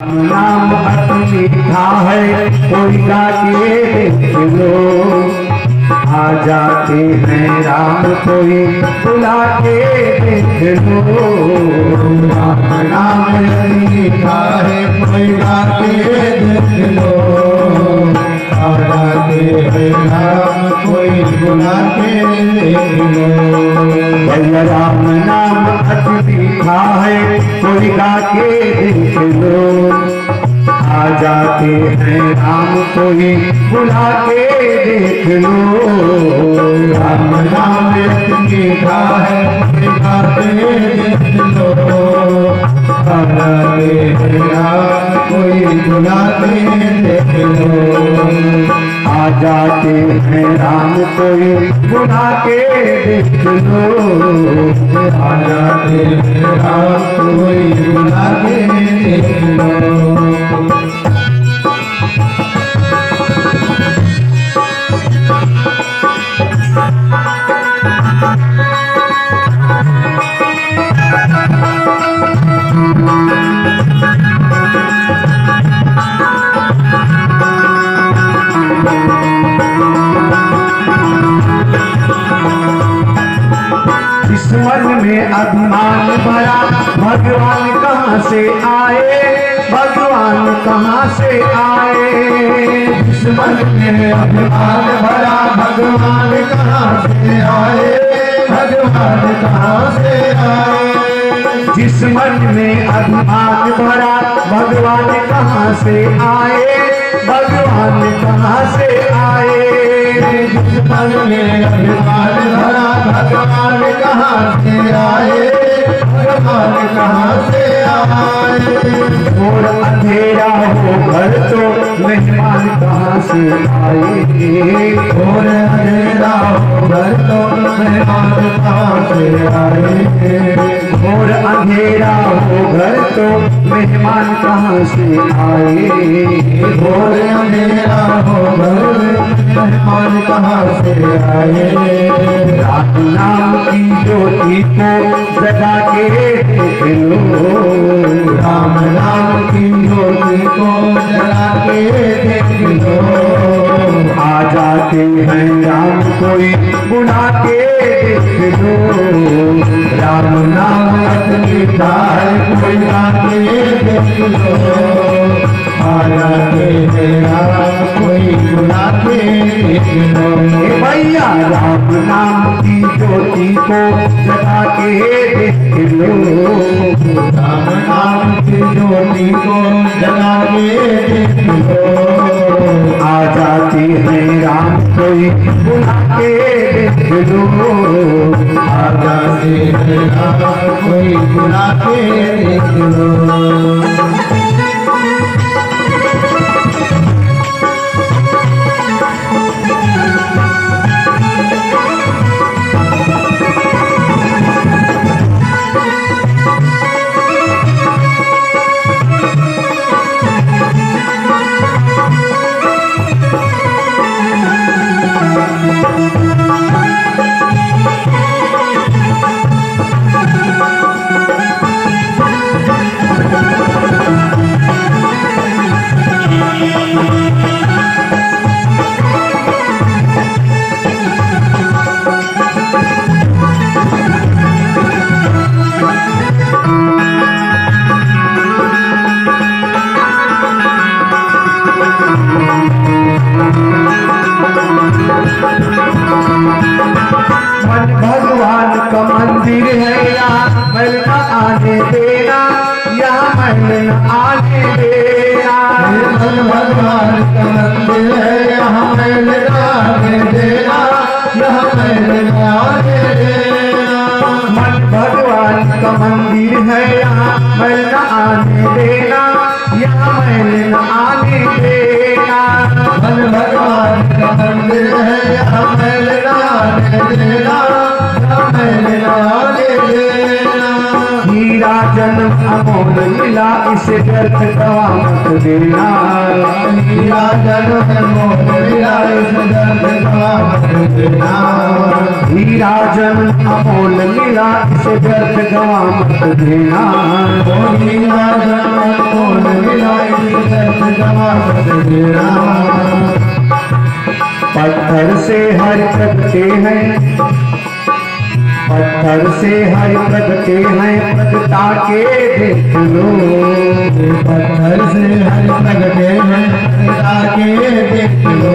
नाम अति मीठा है, कोई गा के देख लो। आ जाते हैं राम, कोई बुला के देख लो। राम नाम अति मीठा है, कोई गा के देख लो। आ जाते हैं राम, कोई बुला के देख लो। भैया राम नाम अति मीठा है, कोई गा के देख लो। आ जाते हैं राम, कोई बुला के देख लो। राम नाम अति मीठा है, कोई गा के देख लो। आ जाते हैं राम, कोई बुला के देख लो। आ जाते हैं राम, कोई बुला के देख लो। आ जाते हैं राम, कोई बुला के देख लो। इस मन में अभिमान भरा, भगवान कहाँ से आए? भगवान कहाँ से आए? इस मन में अभिमान भरा, भगवान कहाँ से आए? भगवान कहाँ से आए? जिस मन में अभिमान भरा, भगवान कहाँ से आए? भगवान कहाँ से आए? जिस मन में अभिमान भरा, भगवान कहाँ से आए? भगवान कहाँ से आए? और अंधेरा हो घर तो मेहमान कहाँ से आए? और अंधेरा हो घर तो मेहमान कहाँ से आए? और अंधेरा हो घर तो मेहमान कहाँ से आए? और अंधेरा हो घर मेहमान कहाँ से आए? राम नाम की ज्योति को जगा के देख लो। राम नाम की ज्योति को जला के देख लो। आ जाते हैं राम, कोई बुला के देख लो। राम नाम अति मीठा है, कोई गा के देख लो। आ जाते हैं राम, कोई बुला के देख लो। भैया राम नाम की ज्योति को जगा के देख लो। राम नाम की ज्योति को जला के देख लो। आ जाते हैं राम, कोई बुला के देख लो। आ जाते हैं राम, कोई बुला के देख लो। भगवान का मंदिर है, यहाँ महल न आने देना। यहाँ महल न आने देना। भगवान का मंदिर है, यहाँ महल न आने देना। यहाँ महल न आने देना। मन भगवान का मंदिर है, यहाँ महल न आने देना। यहाँ महल न आने देना। मन भगवान का मंदिर है, यहाँ महल न आने देना। यहाँ महल न आने देना। हीरा जन्म अमोल मिला, इसे व्यर्थ गवा मत देना। हीरा जन्म अमोल मिला, इसे व्यर्थ गवा मत देना। हीरा जन्म अमोल मिला, इसे व्यर्थ गवा मत देना। हीरा जन्म अमोल मिला, इसे व्यर्थ गवा मत देना। पत्थर से हर प्रगटे हैं, पत्थर से हर प्रगटे हैं, प्रगटा के देख लो। पत्थर से हर प्रगटे हैं, प्रगटा के देख लो।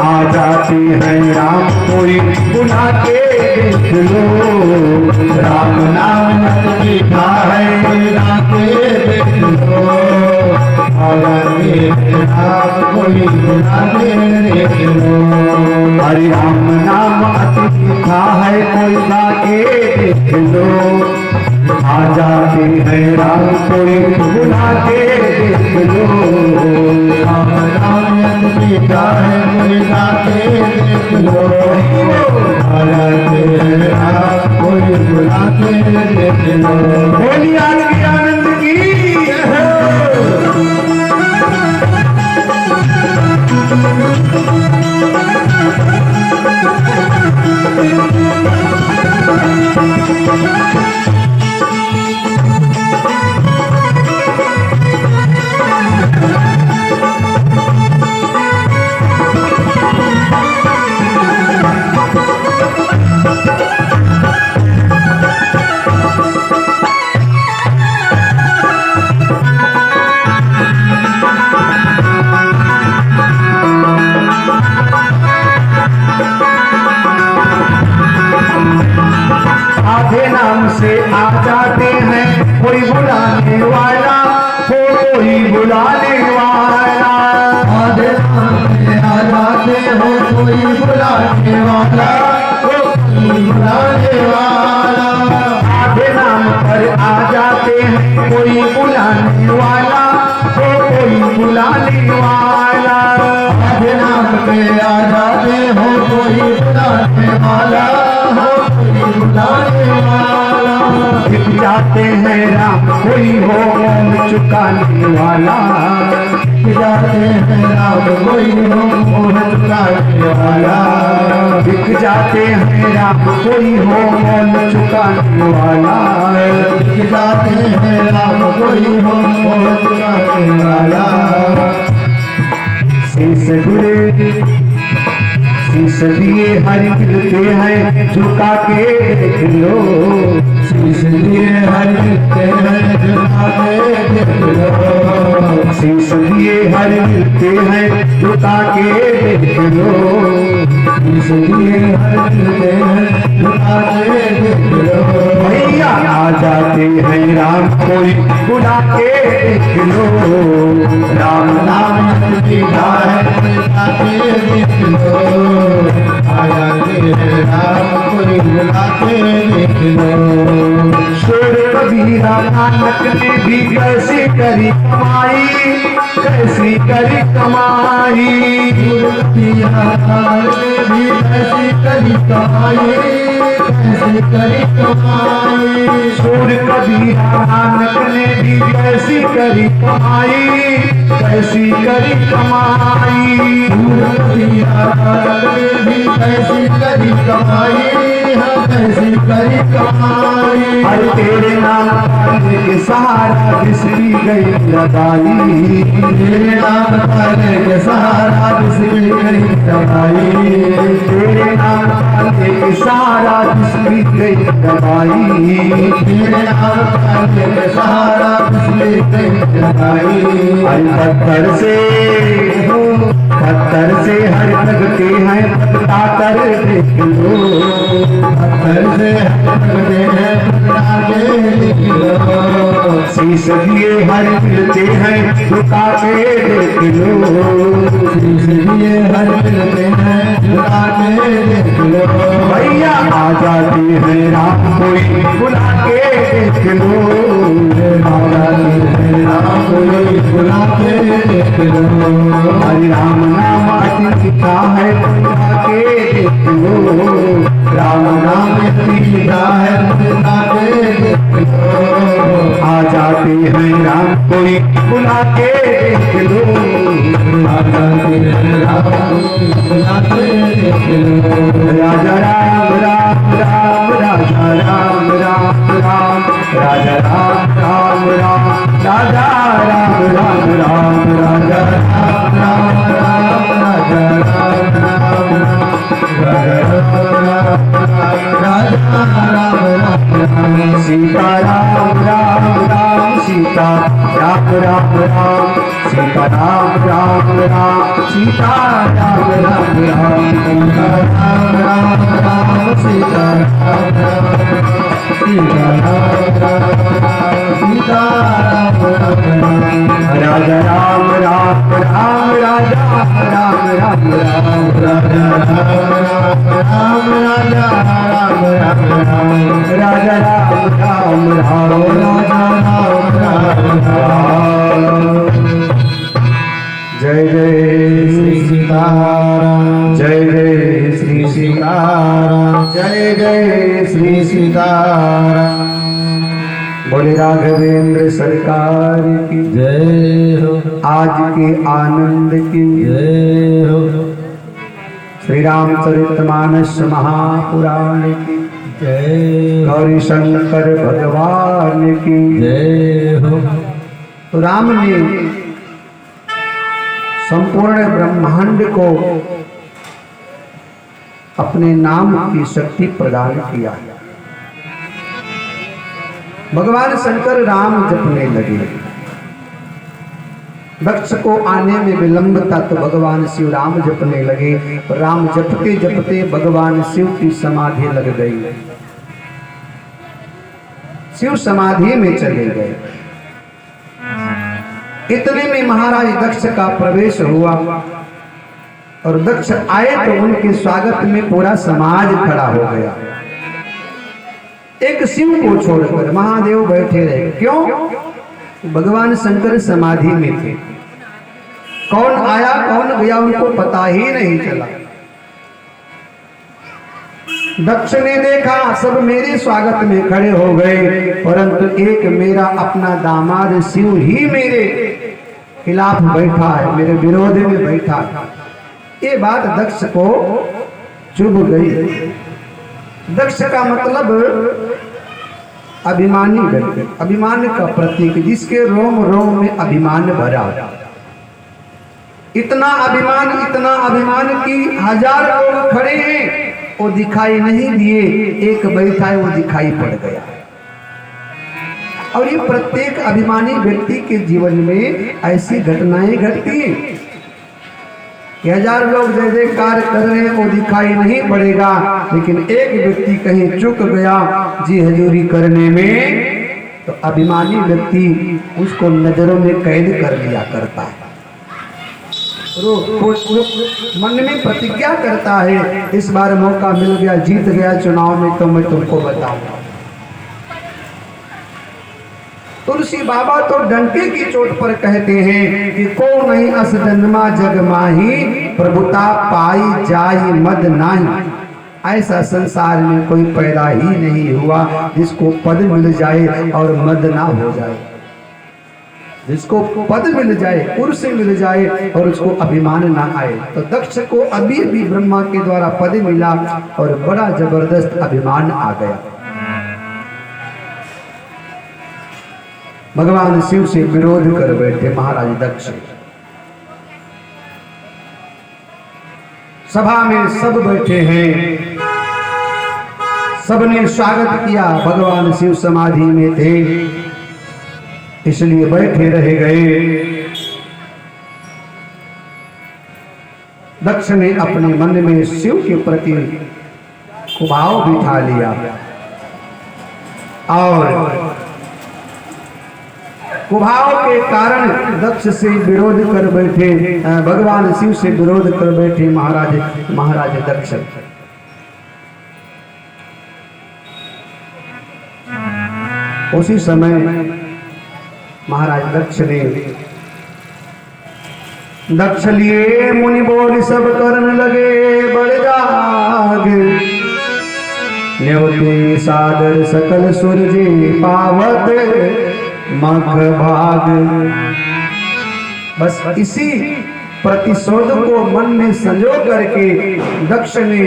आ जाते हैं राम कोई बुला के देख लो। राम नाम लिखा है, बुला के देख लो। आ जाते हैं राम कोई बुला के देख लो। हरि राम नाम अति लिखा है, कोई गा के देख लो। आ जाते हैं राम कोई बुला के देख लो। राम नाम लिखा है, कोई गा के देख लो। आ जाते हैं राम कोई बुला के देख लो। बोलिए आनंद की आधे नाम से आ जाते हैं, कोई बुलाने वाला हो, कोई बुलाने वाला। आधे नाम से आ जाते हो, कोई बुलाने वाला हो, कोई बुलाने वाला। आधे नाम पर आ जाते हैं, कोई बुलाने वाला हो, कोई बुलाने वाला। आधे नाम पे आ जाते हो, कोई बुलाने वाला हो, कोई बुलाने वाला। दिख जाते हैं राम कोई हो मोल चुकाने वाला। दिख जाते हैं राम कोई हो मोल चुकाने वाला। दिख जाते हैं राम कोई हो मोल चुकाने वाला। दिख जाते हैं राम कोई हो मोल चुकाने वाला। शीश जुड़े शीश दिए हरि मिलते हैं, झुका के देख लो। शीश दिए हरि मिलते हैं, झुका के देख लो। शीश दिए हरि मिलते हैं, झुका के देख लो। शीश दिए हरि मिलते हैं, झुका के देख लो। भैया आ जाते हैं राम कोई बुला के देख लो। राम नाम लिखा है, बुला के देख लो। आ जाते हैं राम कोई बुला के देख लो। शेर कबीरा नानक ने भी कैसी करी कमाई, कैसी करी कमाई। पिया ने भी कैसी करी कमाई, कैसी करी कमाई। सूर कबीरा नानक ने भी कैसी करी कमाई, कैसी करी कमाई। पिया ने भी कैसी करी कमाई, हाँ कैसी करी कमाई। अरे तेरे नाम पाने के सहारा बिसरी गई लगाई। तेरे नाम पाने के सहारा बिसरी गई दवाई। तेरे नाम पाने के सहारा बिसरी गई दवाई। तेरे नाम पाने के सहारा बिसरी गई दवाई। अरे पत्थर से हर लगते हैं, पत्ता कर देख लो। पत्थर से लगते हैं, पत्ता के देख लो। शीश दिए हर मिलते हैं, झुका के देख लो। शीश दिए हर मिलते हैं, झुका के देख लो। भैया आ जाते हैं राम कोई बुला के देख लो। आ जाते हैं राम कोई बुला के देख लो। हरि राम नाम अति मीठा है कोई के देख लो, राम नाम अति मीठा है बुला के देख लो। आ जाते हैं राम कोई बुला के देख लो, आ जाते हैं राम बुला के देख लो। राजा राम राम राम राजा राम राम राम, राजा राम राम राम राजा राम राम राम, राजा राम राम राम राजा राम राम राजा राम राम। सीता राम राम राम सीता राम राम राम, सीता राम राम राम सीता राम राम राम, राम राम राम सीता राम राम सीता राम राम सीता राम राम। राजा राम राम राम राजा राम राम राम, राजा राम राम राजा राम राम राजा राम राम राम राजा राम राम। जय जय श्री सीताराम जय जय श्री सीता, सीताराम जय जय श्री सीताराम। बोले राघवेंद्र सरकार की जय हो आज के आनंद की, जय हो श्री रामचरितमानस महापुराण की, जय हो गौरी शंकर भगवान की। जय हो। तो राम ने संपूर्ण ब्रह्मांड को अपने नाम की शक्ति प्रदान किया। भगवान शंकर राम जपने लगे। दक्ष को आने में विलंब था तो भगवान शिव राम जपने लगे। राम जपते जपते भगवान शिव की समाधि लग गई। शिव समाधि में चले गए। इतने में महाराज दक्ष का प्रवेश हुआ और दक्ष आए तो उनके स्वागत में पूरा समाज खड़ा हो गया। एक शिव को छोड़कर महादेव बैठे रहे। क्यों? भगवान शंकर समाधि में थे। कौन आया कौन गया उनको पता ही नहीं चला। दक्ष ने देखा सब मेरे स्वागत में खड़े हो गए, परंतु एक मेरा अपना दामाद शिव ही मेरे खिलाफ बैठा है, मेरे विरोध में बैठा है। ये बात दक्ष को चुभ गई। दक्ष का मतलब अभिमानी व्यक्ति, अभिमान का प्रतीक, जिसके रोम रोम में अभिमान भरा। इतना अभिमान कि 1000 लोग खड़े हैं वो दिखाई नहीं दिए, एक बैठा है वो दिखाई पड़ गया। और ये प्रत्येक अभिमानी व्यक्ति के जीवन में ऐसी घटनाएं घटती हैं कि 1000 लोग जय जयकार कर रहे हैं वो दिखाई नहीं पड़ेगा, लेकिन एक व्यक्ति कहीं चूक गया जी हजूरी करने में, तो अभिमानी व्यक्ति उसको नजरों में कैद कर लिया करता है। मन में प्रतिज्ञा करता है इस बार मौका मिल गया, जीत गया चुनाव में तो मैं तुमको बताऊंगा। तुलसी बाबा तो डंके की चोट पर कहते हैं कि को नहीं अस जन्मा जग माही, प्रभुता पाई जाई मद नाही। ऐसा संसार में कोई पैदा ही नहीं हुआ जिसको पद मिल जाए और मद ना हो जाए, जिसको पद मिल जाए, कुर्सी मिल जाए और उसको अभिमान ना आए। तो दक्ष को अभी भी ब्रह्मा के द्वारा पद मिला और बड़ा जबरदस्त अभिमान आ गया। भगवान शिव से विरोध कर बैठे महाराज दक्ष। सभा में सब बैठे हैं, सबने स्वागत किया। भगवान शिव समाधि में थे इसलिए बैठे रह गए। दक्ष ने अपने मन में शिव के प्रति कुभाव बिठा लिया और कुभाव के कारण दक्ष से विरोध कर बैठे, भगवान शिव से विरोध कर बैठे महाराज दक्ष। उसी समय महाराज दक्ष ने दक्ष लिए मुनि बोल सब करन लगे बड़ जाग, न्योते सादर सकल सूरज पावत मख भाग। बस इसी प्रतिशोध को मन में संजो करके दक्ष ने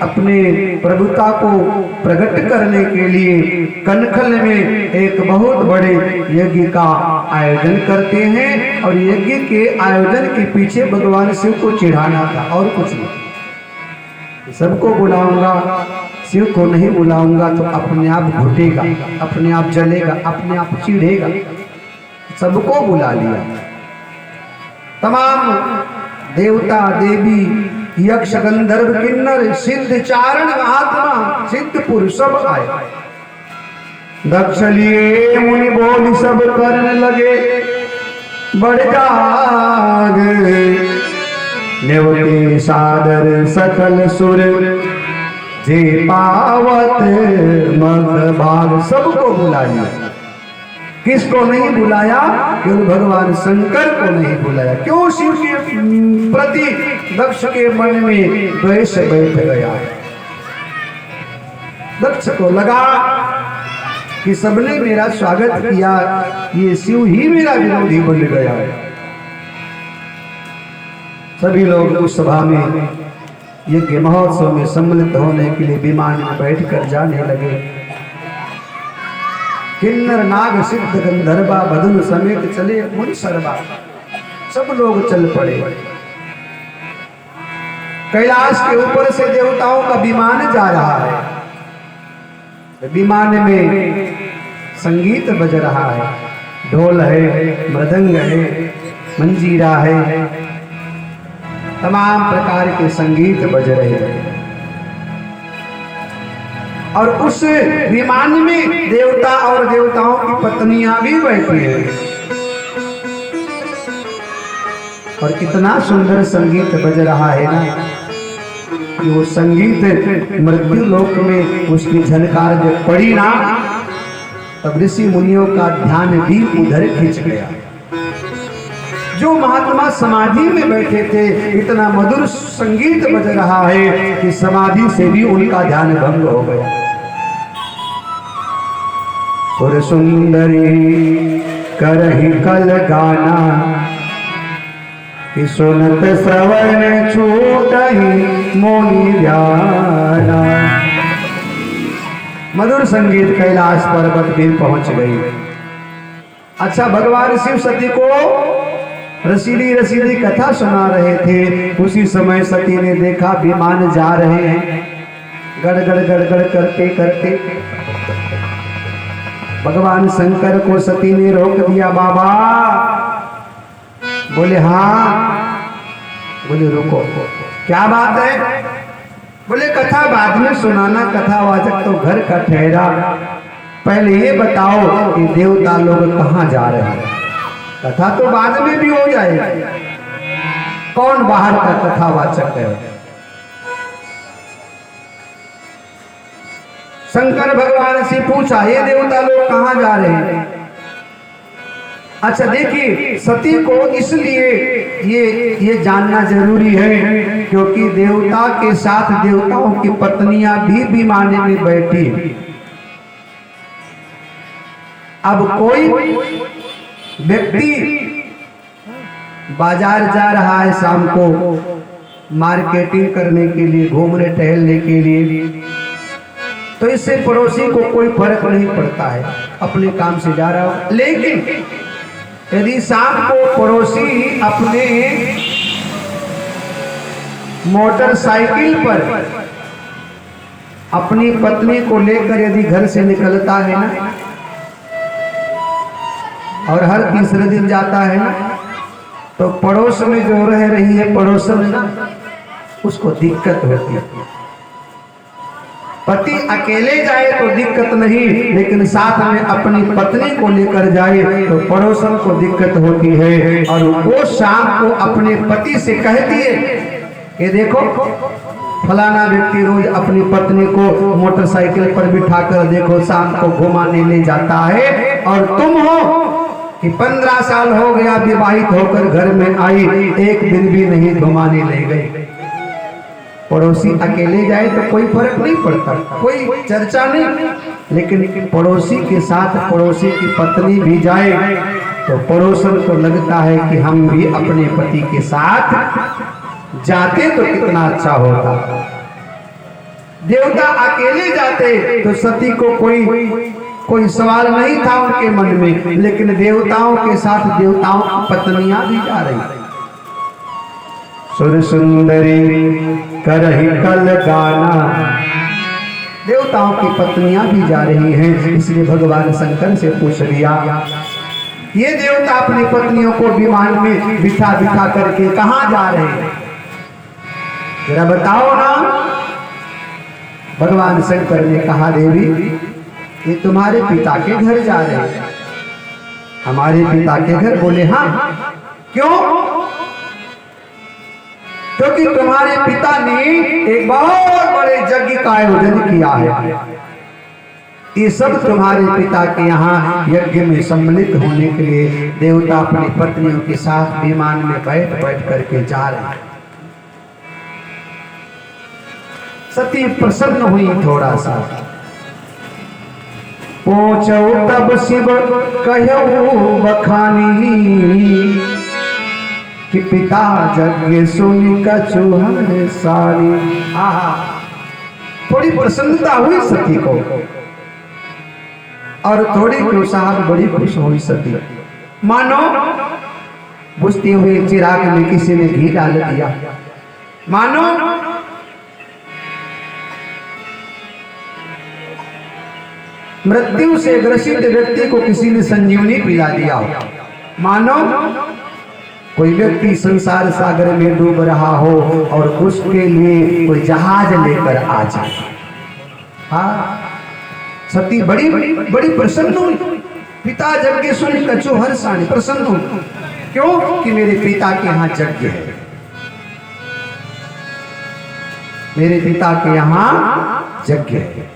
अपने प्रभुता को प्रकट करने के लिए कनखल में एक बहुत बड़े यज्ञ का आयोजन करते हैं। और यज्ञ के आयोजन के पीछे भगवान शिव को चिढ़ाना था और कुछ नहीं। सबको बुलाऊंगा, शिव को नहीं बुलाऊंगा तो अपने आप घुटेगा, अपने आप जलेगा, अपने आप चिढ़ेगा। सबको बुला लिया, तमाम देवता देवी यक्ष गंधर्व किन्नर सिद्ध चारण महात्मा सिद्ध पुरुष सब आए। दक्ष लिए मुनि बोल सब करने लगे बड़ जाग, न्योते सादर सकल सुर जे पावत मग भाग। सबको बुला लिया, किसको नहीं बुलाया? केवल भगवान शंकर को नहीं बुलाया। क्यों? शिव के प्रति दक्ष के मन में द्वेष बैठ गया। दक्ष को लगा कि सबने मेरा स्वागत किया, ये शिव ही मेरा विरोधी बन गया है। सभी लोग उस सभा में यज्ञ महोत्सव में सम्मिलित होने के लिए विमान में बैठकर जाने लगे। किन्नर नाग सिद्ध गंधर्वा बदन समेत चले मुनि सर्वा, सब लोग चल पड़े। कैलाश के ऊपर से देवताओं का विमान जा रहा है। विमान में संगीत बज रहा है, ढोल है, मृदंग है, मंजीरा है, तमाम प्रकार के संगीत बज रहे हैं। और उस विमान में देवता और देवताओं की पत्नियां भी बैठी हैं। और कितना सुंदर संगीत बज रहा है ना कि वो संगीत मृत्यु लोक में उसकी झनकार जब पड़ी ना, तब ऋषि मुनियों का ध्यान भी उधर खिंच गया। जो महात्मा समाधि में बैठे थे, इतना मधुर संगीत बज रहा है कि समाधि से भी उनका ध्यान भंग हो गया। सुर सुंदरी करहि कल गाना, कि सुनत श्रवण छूटहि मोहि ध्याना। मधुर संगीत कैलाश पर्वत भी पहुंच गई। अच्छा, भगवान शिव सती को रसीली रसीली कथा सुना रहे थे। उसी समय सती ने देखा विमान जा रहे हैं, गड़गड़ गड़गड़ करते करते। भगवान शंकर को सती ने रोक दिया। बाबा बोले हाँ। बोले रुको, क्या बात है? बोले कथा बाद में सुनाना, कथावाचक तो घर का ठहरा। पहले ये बताओ कि देवता लोग कहाँ जा रहे हैं। कथा तो बाद में भी हो जाएगी। कौन बाहर का कथावाचक है? शंकर भगवान से पूछा, ये देवता लोग कहाँ जा रहे हैं? अच्छा देखिए, सती को इसलिए ये जानना जरूरी है क्योंकि देवता के साथ देवताओं की पत्नियां भी विमान में बैठी। अब कोई व्यक्ति बाजार जा रहा है शाम को मार्केटिंग करने के लिए, घूमने टहलने के लिए, तो इससे पड़ोसी को कोई फर्क नहीं पड़ता है, अपने काम से जा रहा हो। लेकिन यदि शाम को पड़ोसी अपने मोटरसाइकिल पर अपनी पत्नी को लेकर यदि घर से निकलता है ना, और हर तीसरे दिन जाता है ना, तो पड़ोस में जो रह रही है पड़ोसन ना, उसको दिक्कत होती है। पति अकेले जाए तो दिक्कत नहीं, लेकिन साथ में अपनी पत्नी को लेकर जाए तो पड़ोसन को दिक्कत होती है। और वो शाम को अपने पति से कहती है कि देखो फलाना व्यक्ति रोज अपनी पत्नी को मोटरसाइकिल पर बिठाकर देखो शाम को घुमाने ले जाता है, और तुम हो कि 15 साल हो गया विवाहित होकर घर में आई, एक दिन भी नहीं घुमाने ले गए। पड़ोसी अकेले जाए तो कोई फर्क नहीं पड़ता, कोई चर्चा नहीं, लेकिन पड़ोसी के साथ पड़ोसी की पत्नी भी जाए तो पड़ोसन को लगता है कि हम भी अपने पति के साथ जाते तो कितना अच्छा होता। देवता अकेले जाते तो सती को कोई सवाल नहीं था उनके मन में, लेकिन देवताओं के साथ देवताओं की पत्नियां भी जा रही। सुर सुंदरी करही कल गाना, देवताओं की पत्नियां भी जा रही हैं। इसलिए भगवान शंकर से पूछ लिया, ये देवता अपनी पत्नियों को विमान में बिठा बिठा करके कहां जा रहे हैं, जरा बताओ ना। भगवान शंकर ने कहा, देवी ये तुम्हारे पिता के घर जा रहे हैं। हमारे पिता के घर? बोले हाँ। क्यों? क्योंकि तुम्हारे पिता ने एक बहुत बड़े यज्ञ का आयोजन किया है। ये सब तुम्हारे पिता के यहाँ यज्ञ में सम्मिलित होने के लिए देवता अपनी पत्नियों के साथ विमान में बैठ बैठ करके जा रहे हैं। सती प्रसन्न हुई थोड़ा सा। पहुंचो तब शिव कहू बखानी, कि पिता यज्ञ सुन कछुहर सारी। थोड़ी प्रसन्नता हुई सती को और थोड़ी प्रोत्साहन, बड़ी खुश हुई सती। मानो बुझते हुए चिराग में किसी ने घी डाल दिया, मानो मृत्यु से ग्रसित व्यक्ति को किसी ने संजीवनी पिला दिया हो, मानो कोई व्यक्ति संसार सागर में डूब रहा हो और उसके लिए कोई जहाज लेकर आ जाए। हाँ, सती बड़ी बड़ी प्रसन्न हुई। पिता यज्ञ सुन कछु हर सानी, प्रसन्न हुई। क्यों? कि मेरे पिता के यहाँ यज्ञ है, मेरे पिता के यहाँ यज्ञ है।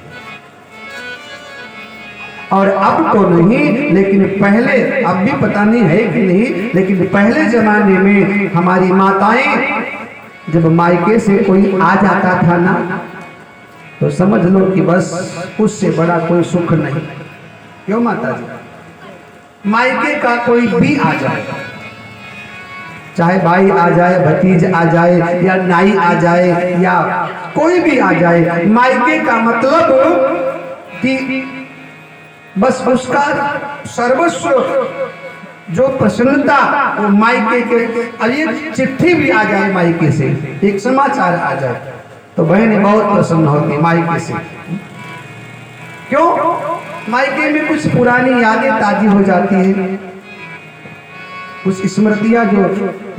और अब तो नहीं, लेकिन पहले, अब भी पता नहीं है कि नहीं, लेकिन पहले जमाने में हमारी माताएं जब मायके से कोई आ जाता था ना, तो समझ लो कि बस उससे बड़ा कोई सुख नहीं। क्यों माता जी? मायके का कोई भी आ जाए, चाहे भाई आ जाए, भतीज आ जाए, या नाई आ जाए, या कोई भी आ जाए, मायके का मतलब कि बस उसका सर्वस्व जो प्रसन्नता वो मायके के, एक चिट्ठी भी आ जाए मायके से, एक समाचार आ जाए तो बहनें बहुत प्रसन्न होती मायके से। क्यों? मायके में कुछ पुरानी यादें ताजी हो जाती है, कुछ स्मृतियां जो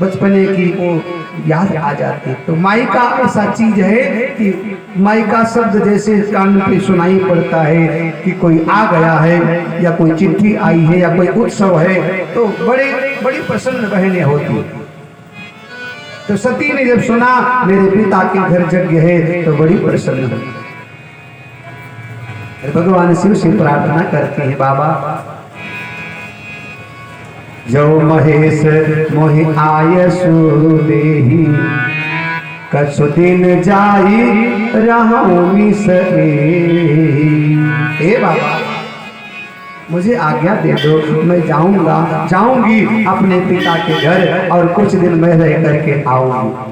बचपने की वो याद आ जाती है। तो मायका ऐसा चीज है कि मायका शब्द जैसे कान पे सुनाई पड़ता है कि कोई आ गया है, या कोई चिट्ठी आई है, या कोई उत्सव है, तो बड़ी प्रसन्न बहनें होती है। तो सती ने जब सुना मेरे पिता के घर यज्ञ है तो बड़ी प्रसन्न हुई। भगवान शिव से प्रार्थना करते हैं, बाबा जो महेश मोहि आयसु देहि, कछु दिन जाई रहूं सही। हे बाबा मुझे आज्ञा दे दो, मैं जाऊंगी अपने पिता के घर और कुछ दिन मैं रह करके आऊंगी।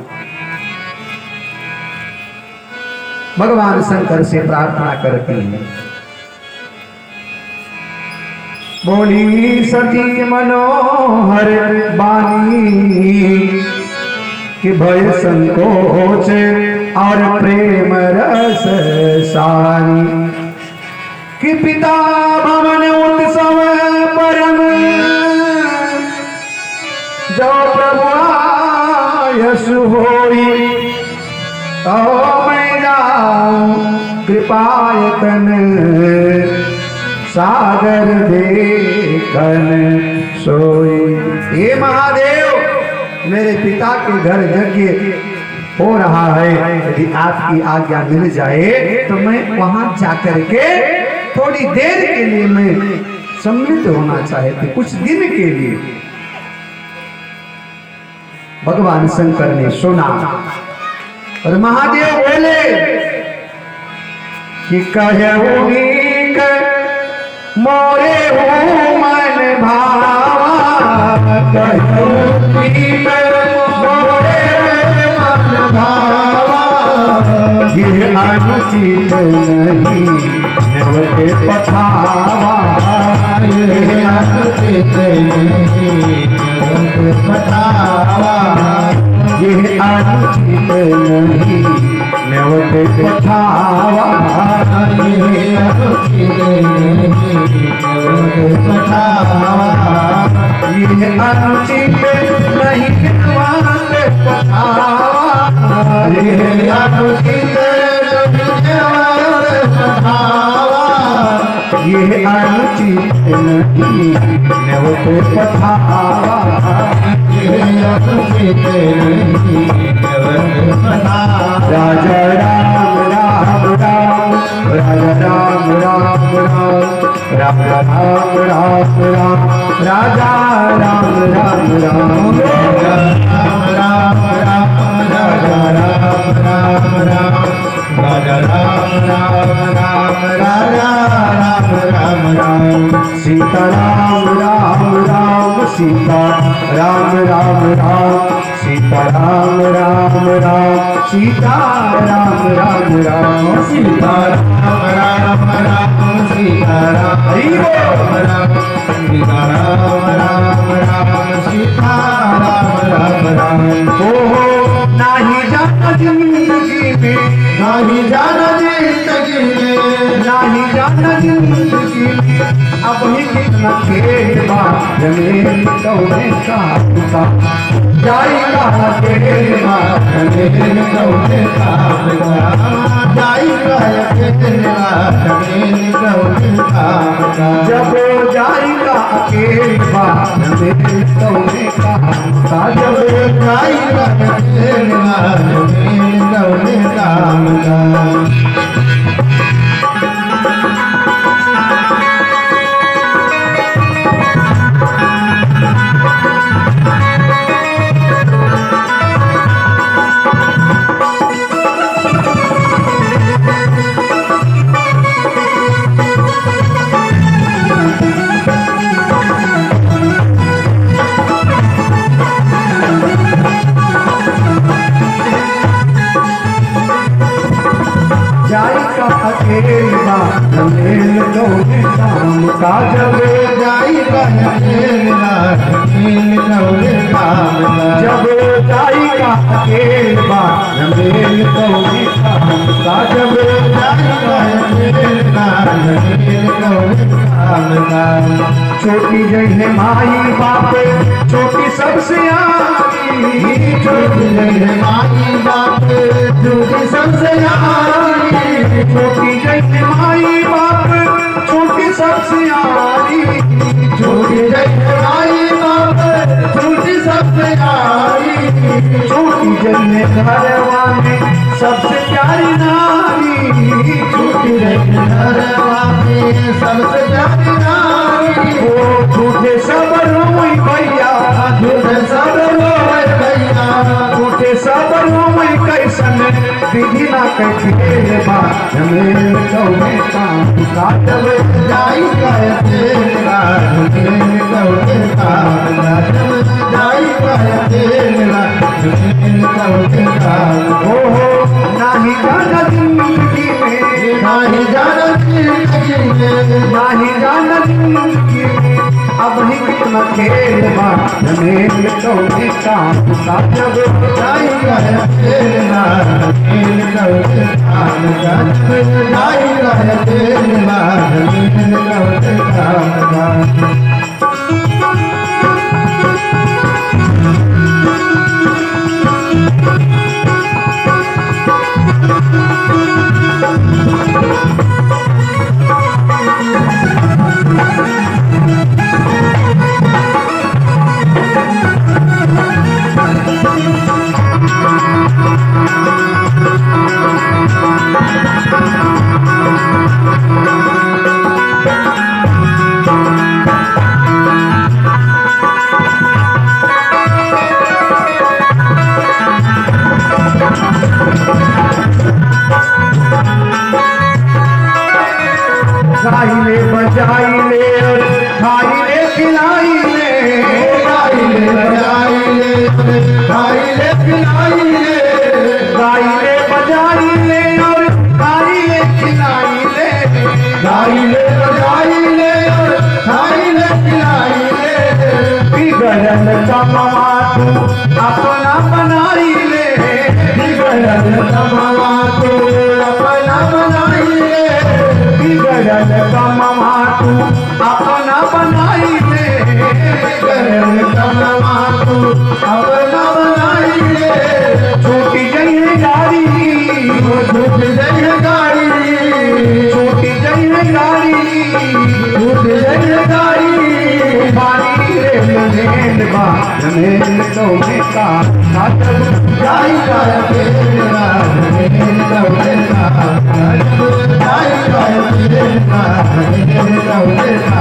भगवान शंकर से प्रार्थना करती हैं। बोली सती मनोहर बानी, कि भय संकोच और प्रेम रस सारी, कि पिता भवन उत्सव परम, जो प्रभु आयसु होई, तो मैं जाऊं कृपायतन, सागर देखन सोई। हे महादेव मेरे पिता के घर यज्ञ हो रहा है, यदि आपकी आज्ञा मिल जाए तो मैं वहां जाकर के थोड़ी देर के लिए मैं सम्मिलित होना चाहते कुछ दिन के लिए। भगवान शंकर ने सुना और महादेव बोले कि कहूँ मोरे हो मन भावा, कहूँ मोरे मन भावा, ये अनुचित नहीं नवते पठावा, ये अनुचित नहीं नवते पठावा, ये अनुचित नहीं नवते पठावा, ये अनुचित नहीं नवते पठावा, ये अनुचित नहीं नवते पठावा, ये अनुचित नहीं पठावा, ये अनुचित नहीं नवते पठावा, ये अनुचित नहीं नवते पठावा। राजा राम राम राम, राजा राम राम राम, राम राम राम राम, राजा राम राम राम, राम राम राम राजा राम राम राम, राजा राम राम राम राजा राम राम राम। सीता राम राम राम, सीता राम राम राम, सीता राम राम राम, सीता राम राम राम, सीता राम राम राम, सीता राम राम राम, सीता राम राम राम, सीता राम राम राम। हो नाही जाना जिंदगी में, नाही जाना जिंदगी में, नाही जाना जिंदगी में, अब ही कितना खेल बा जमीन कौने का पुता, जाएगा खेल बा जमीन कौने का पुता, जाएगा जमीन कौने का पुता, जब जाएगा अकेल बा जमीन कौने का पुता, जब जाएगा जमीन कौने का पुता। जाएगा अकेल बा जमीन कौने काम का, जब जाएगा जमीन कौने का पुता, जब जाएगा अकेल बा जमीन कौने काम का, जब छोटी जय माई बाप छोटी सबसे आगी, छोटी माई बाप छोटी सबसे यारी, छोटी जय माई बाप छोटी सबसे आगी, छोटी माई बाप छोटी सबसे यारी, छोटी जय घरवा में सबसे प्यारी नारी, छोटी घरवा में सबसे प्यारी नारी, वो झूठे सब रोई भैया, झूठे सब रोए भैया, झूठे सब रोई कैसन विधि ना कहे बा जमीन कौने काम का, जब जाई गए तेरा जमीन कौने का पुता, जाई गए तेरा जमीन कौने का पुता। नाही जाना जिंदगी में, नाही जाना जिंदगी में, नाही जाना जिंदगी में, अब ही कितना खेल बा जमीन कौने काम का, जब जाई गए तेरा जमीन कौने का पुता, जाई गए तेरा जमीन कौने का पुता। गाई ले बजाई ले और खाई ले खिलाई ले, गाई ले बजाई ले खाई ले खिलाई ले, गाई ले बजाई ले और खाई ले खिलाई ले, गाई ले बजाई ले और खाई ले खिलाई ले, बिगड़न का मामा तू अपना बनाई ले, बिगड़न का मामा तू अपना बनाई ले, बिगड़न का मामा तू अपना बनाई ले, बिगड़न का मामा तू अपना बनाई ले, छूटी गई है गाड़ी, छूट गई है गाड़ी, छूटी गई है गाड़ी, छूट गई है गाड़ी, पानी रे मेल बा मेल तो में का काटब जाई जाय तेरा मेरे लौटेगा, जाई जाय तेरा मेरे लौटेगा,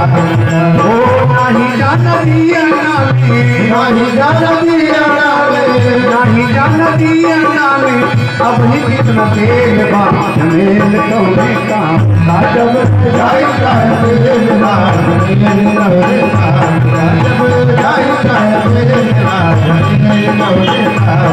ओ नहीं जाना दिया नामे, नहीं जाना दिया नामे, नहीं जाना दिया नामे, अब ही कितना तेल बा मेल तो में का काटब जाई जाय तेरा मेरे लौटेगा, जाई जाय तेरा मेरे लौटेगा।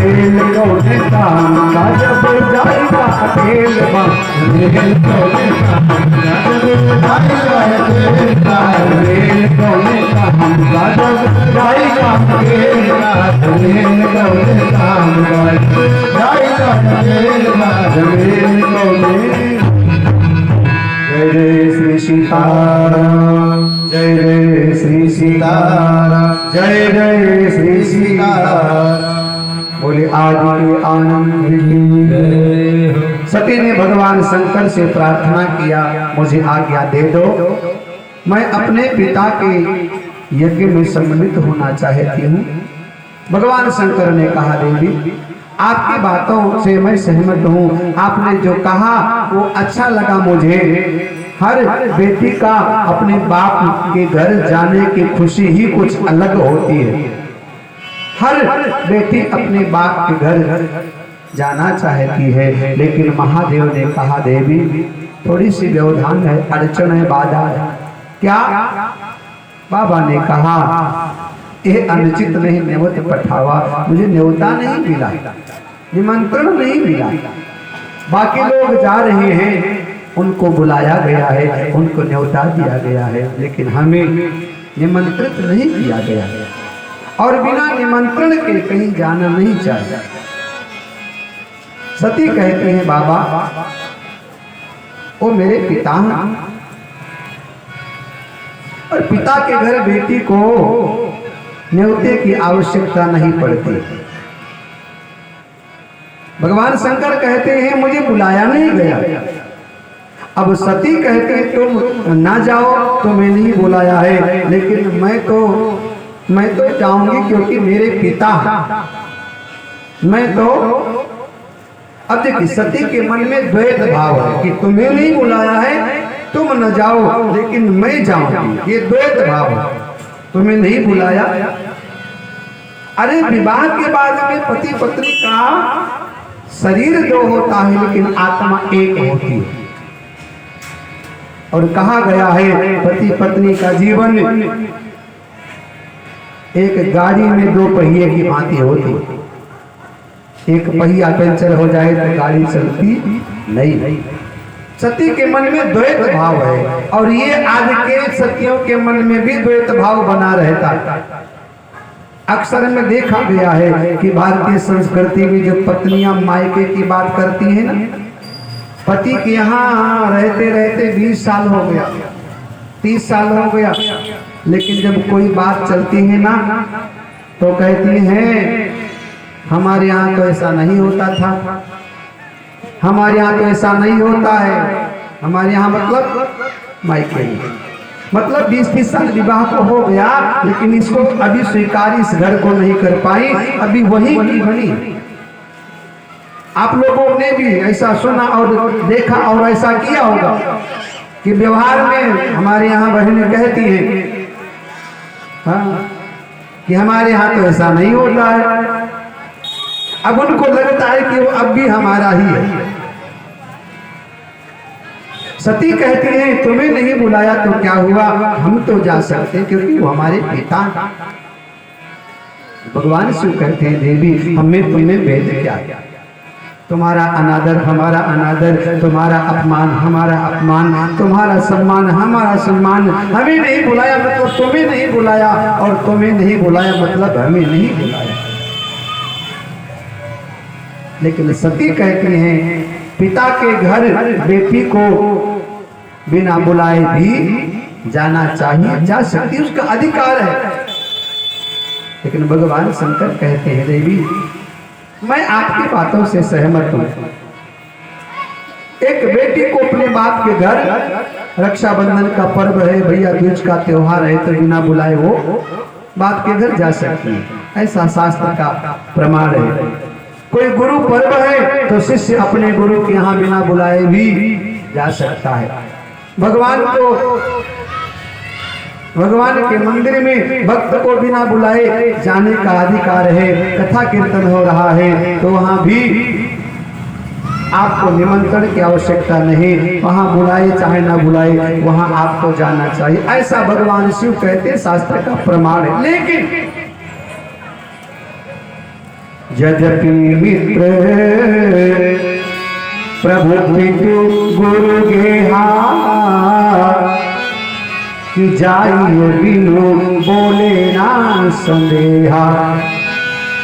मेल तो में का काटब जाएगा तेल बा मेल तो में का जाई जाय तेरा मेल तो में का हम काटब जाएगा तेल बा मेल तो में का हम जाई जाय तेरा मेल तो में। जय जय श्री सीताराम, जय जय श्री सीताराम, जय जय श्री सीताराम। बोले आदि आनंद की। सती ने भगवान शंकर से प्रार्थना किया, मुझे आज्ञा दे दो, मैं अपने पिता के यज्ञ में सम्मिलित होना चाहती हूँ। भगवान शंकर ने कहा, देवी आपकी बातों से मैं सहमत हूँ, आपने जो कहा वो अच्छा लगा मुझे। हर बेटी का अपने बाप के घर जाने की खुशी ही कुछ अलग होती है। हर बेटी अपने बाप के घर जाना चाहती है, लेकिन महादेव ने कहा, देवी थोड़ी सी व्यवधान है, अड़चन है, बाधा है। क्या? बाबा ने कहा, ये अनुचित नहीं न्योत पठावा, मुझे न्योता नहीं मिला, निमंत्रण नहीं मिला। बाकी लोग जा रहे हैं, उनको बुलाया गया है, उनको न्योता दिया गया है, लेकिन हमें निमंत्रित नहीं किया गया है और बिना निमंत्रण के कहीं जाना नहीं चाहिए। सती कहते हैं, बाबा वो मेरे पिता हैं और पिता के घर बेटी को न्योते की आवश्यकता नहीं पड़ती। भगवान शंकर कहते हैं, मुझे बुलाया नहीं गया। अब सती कहते हैं, तुम ना जाओ, तुम्हें नहीं बुलाया है, लेकिन मैं तो जाऊंगी क्योंकि मेरे पिता मैं तो। अब देखिए, सती के मन में द्वैत भाव है कि तुम्हें नहीं बुलाया है, तुम न जाओ, लेकिन मैं जाऊंगी, ये द्वैत भाव है। तुम्हें नहीं बुलाया, अरे विवाह के बाद में पति पत्नी का शरीर दो होता है, लेकिन आत्मा एक होती है। और कहा गया है, पति पत्नी का जीवन एक गाड़ी में दो पहिए की भांति होती। एक पहिया पंचर हो जाए तो गाड़ी चलती नहीं। सती के मन में द्वैत भाव है, और ये आज के सतियों के मन में भी द्वैत भाव बना रहता है। अक्सर में देखा गया है कि भारतीय संस्कृति में जो पत्नियां मायके की बात करती हैं ना, पति के यहाँ रहते रहते 20 साल हो गया, 30 साल हो गया, लेकिन जब कोई बात चलती है ना तो कहती हैं हमारे यहाँ तो ऐसा नहीं होता था, हमारे यहाँ तो ऐसा नहीं होता है। हमारे यहाँ मतलब मायके में, मतलब 20-30 साल विवाह को हो गया, लेकिन इसको अभी स्वीकार इस घर को नहीं कर पाई, अभी वही की बनी। आप लोगों ने भी ऐसा सुना और देखा और ऐसा किया होगा कि व्यवहार में हमारे यहाँ बहनें कहती हैं हाँ, कि हमारे यहाँ तो ऐसा नहीं होता है। अब उनको लगता है कि वो अब भी हमारा ही है। सती कहती हैं तुम्हें नहीं बुलाया तो क्या हुआ, हम तो जा सकते क्योंकि वो हमारे पिता। भगवान शिव कहते हैं देवी हमें तुम्हें भेद क्या, तुम्हारा अनादर हमारा अनादर, तुम्हारा अपमान हमारा अपमान, तुम्हारा सम्मान हमारा सम्मान। हमें नहीं बुलाया मतलब तुम्हें नहीं बुलाया, और तुम्हें नहीं बुलाया मतलब हमें नहीं बुलाया। लेकिन सती कहती हैं पिता के घर बेटी को बिना बुलाए भी जाना चाहिए, जा सकती उसका अधिकार है। लेकिन भगवान शंकर कहते हैं देवी मैं आपकी बातों से सहमत हूं। एक बेटी को अपने बाप के घर, रक्षाबंधन का पर्व है, भैया दूज का त्योहार है, तो बिना बुलाए वो बाप के घर जा सकती है, ऐसा शास्त्र का प्रमाण है। कोई गुरु पर्व है तो शिष्य अपने गुरु के यहाँ बिना बुलाए भी जा सकता है। भगवान के मंदिर में भक्त को बिना बुलाए जाने का अधिकार है। कथा कीर्तन हो रहा है तो वहां भी आपको निमंत्रण की आवश्यकता नहीं, वहां बुलाए चाहे ना बुलाए वहां आपको जाना चाहिए, ऐसा भगवान शिव कहते शास्त्र का प्रमाण है। लेकिन यद्यपि मित्र प्रभु पितु गुरु गेहा कि जाइए बिनु बोले ना संदेहा।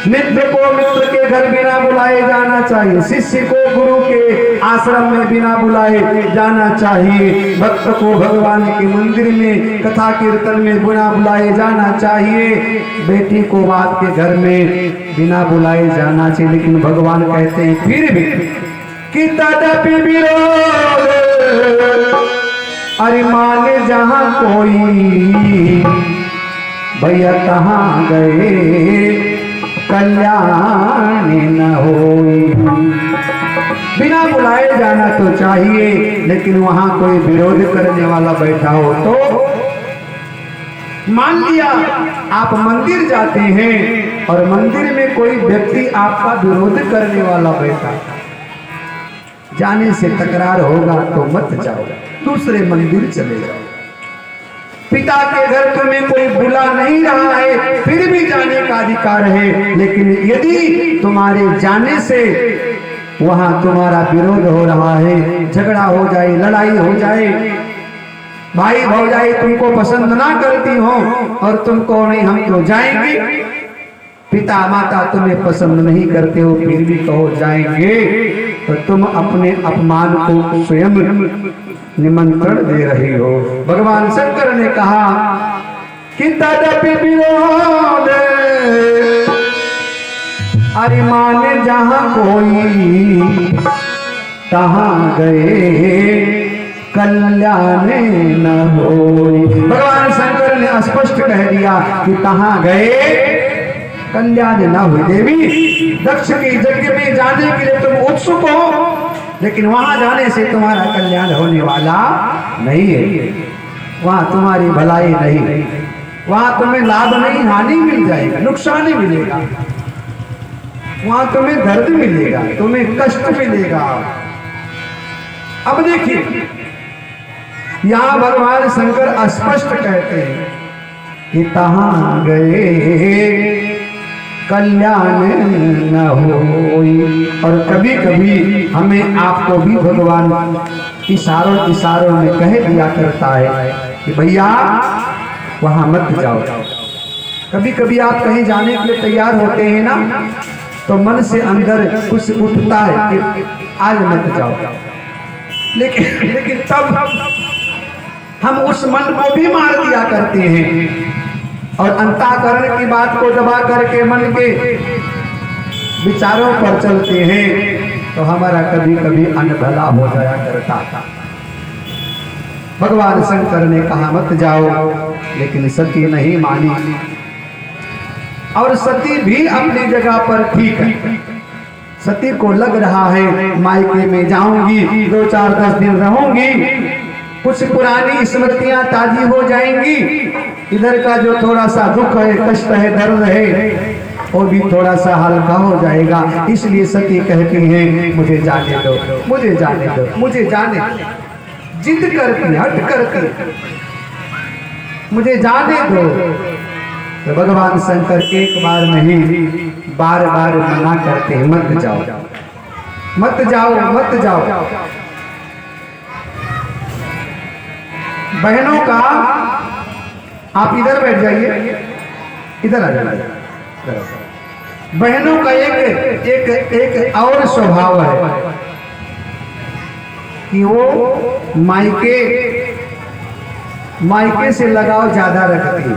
मित्र को मित्र के घर बिना बुलाए जाना चाहिए, शिष्य को गुरु के आश्रम में बिना बुलाए जाना चाहिए, भक्त को भगवान के मंदिर में कथा कीर्तन में बिना बुलाए जाना चाहिए, बेटी को बाप के घर में बिना बुलाए जाना चाहिए। लेकिन भगवान कहते हैं फिर भी कि तदपि विरोध अरे माने जहां कोई भैया तहां गए कल्याण न होई। बिना बुलाए जाना तो चाहिए, लेकिन वहां कोई विरोध करने वाला बैठा हो तो मान लिया आप मंदिर जाते हैं और मंदिर में कोई व्यक्ति आपका विरोध करने वाला बैठा, जाने से तकरार होगा तो मत जाओ, दूसरे मंदिर चले जाओ। पिता के घर तुम्हें कोई बुला नहीं रहा है फिर भी जाने का अधिकार है, लेकिन यदि तुम्हारे जाने से वहां तुम्हारा विरोध हो रहा है, झगड़ा हो जाए, लड़ाई हो जाए, भाई भौजाई तुमको पसंद ना करती हो और तुमको नहीं हम तो जाएंगे, पिता माता तुम्हें पसंद नहीं करते हो फिर भी कहो जाएंगे, तो तुम अपने अपमान को स्वयं निमंत्रण दे रही हो। भगवान शंकर ने कहा कि तदपि विरोध अरे माने जहां कोई तहां गए कल्याण न होई। भगवान शंकर ने स्पष्ट कह दिया कि तहां गए कल्याण न हुई। देवी दक्ष के यज्ञ में जाने के लिए तुम उत्सुक हो, लेकिन वहां जाने से तुम्हारा कल्याण होने वाला नहीं है, वहां तुम्हारी भलाई नहीं, वहां तुम्हें लाभ नहीं हानि मिल जाएगा, नुकसान ही मिलेगा, वहां तुम्हें दर्द मिलेगा, तुम्हें कष्ट मिलेगा। अब देखिए यहां भगवान शंकर स्पष्ट कहते हैं कि तहां गए कल्याण न होई। और कभी कभी हमें आपको भी भगवान इशारों में कह दिया करता है कि भैया वहां मत जाओ। कभी कभी आप कहीं जाने के लिए तैयार होते हैं ना, तो मन से अंदर कुछ उठता है कि आज मत जाओ, लेकिन तब हम उस मन को भी मार दिया करते हैं और अंतःकरण की बात को दबा करके मन के विचारों पर चलते हैं तो हमारा कभी कभी अनभला हो जाया करता था। भगवान शंकर ने कहा मत जाओ, लेकिन सती नहीं मानी और सती भी अपनी जगह पर ठीक है। सती को लग रहा है मायके में जाऊंगी, 2-4-10 दिन रहूंगी, कुछ पुरानी स्मृतियां ताजी हो जाएंगी, इधर का जो थोड़ा सा दुख है, कष्ट है, दर्द है, वो भी थोड़ा सा हल्का हो जाएगा। इसलिए सती कहती है मुझे जाने दो, मुझे जाने दो, मुझे जाने दो। जिद करती, हट करती, मुझे जाने दो। तो भगवान शंकर एक बार नहीं बार बार मना करते हैं, मत जाओ, मत जाओ, मत जाओ। बहनों का आप इधर बैठ जाइए, इधर आ जाइए। बहनों का एक और स्वभाव है कि वो मायके से लगाव ज्यादा रखती है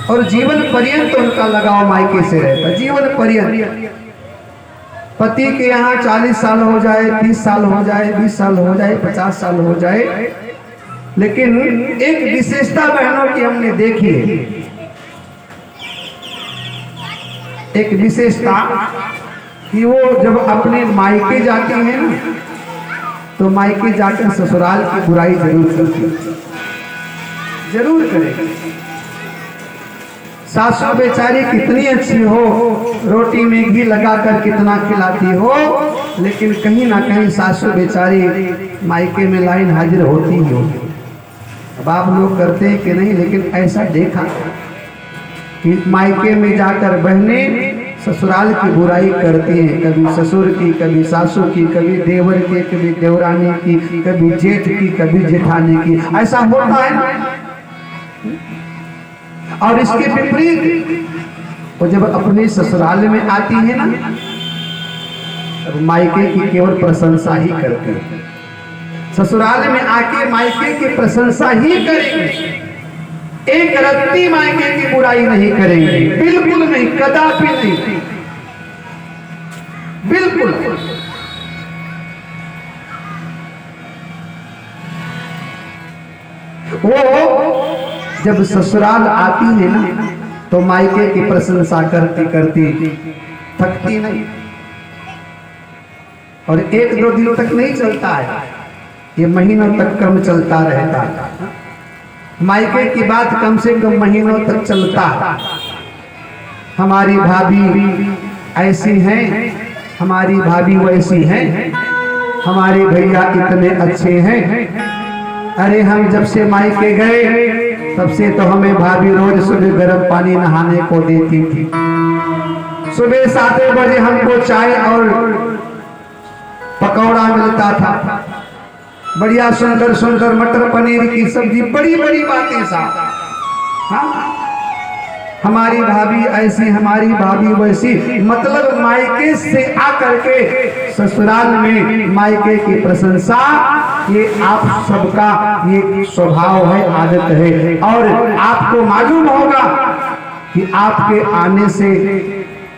और जीवन पर्यंत उनका लगाव मायके से रहता। जीवन पर्यंत पति के यहाँ 40 साल हो जाए, 30 साल हो जाए, 20 साल हो जाए, 50 साल हो जाए, लेकिन एक विशेषता बहनों की हमने देखी है। एक विशेषता कि वो जब अपने मायके जाते हैं ना, तो मायके जाकर ससुराल की बुराई जरूर करती, जरूर करेगी। सासू बेचारी कितनी अच्छी हो, रोटी में घी लगाकर कितना खिलाती हो, लेकिन कहीं ना कहीं सासू बेचारी मायके में लाइन हाजिर होती ही होती। अब आप लोग करते हैं कि नहीं, लेकिन ऐसा देखा कि मायके में जाकर बहनें ससुराल की बुराई करती हैं, कभी ससुर की, कभी सासू की, कभी देवर की, कभी देवरानी की, कभी जेठ की, कभी जेठानी की। ऐसा होता है ना। और इसके विपरीत वो जब अपने ससुराल में आती है ना, तब मायके की केवल प्रशंसा ही करती है। ससुराल में आके मायके की प्रशंसा ही करेंगे, एक रत्ती मायके की बुराई नहीं करेंगे, बिल्कुल नहीं, कदापि नहीं, बिल्कुल। वो जब ससुराल आती है ना, तो मायके की प्रशंसा करती करती थकती नहीं, और 1-2 दिन तक नहीं चलता है, ये महीनों तक क्रम चलता रहता है। मायके की बात कम से कम महीनों तक चलता है। हमारी भाभी ऐसी हैं, हमारी भाभी वैसी हैं, हमारे भैया इतने अच्छे हैं। अरे हम जब से मायके गए तब से तो हमें भाभी रोज सुबह गर्म पानी नहाने को देती थी। सुबह 7 बजे हमको चाय और पकौड़ा मिलता था, बढ़िया सुंदर सुंदर मटर पनीर की सब्जी, बड़ी बड़ी बातें साहब। हाँ, हमारी भाभी ऐसी, हमारी भाभी वैसी, मतलब मायके से आकर के ससुराल में मायके की प्रशंसा, ये आप सबका ये स्वभाव है, आदत है। और आपको मालूम होगा कि आपके आने से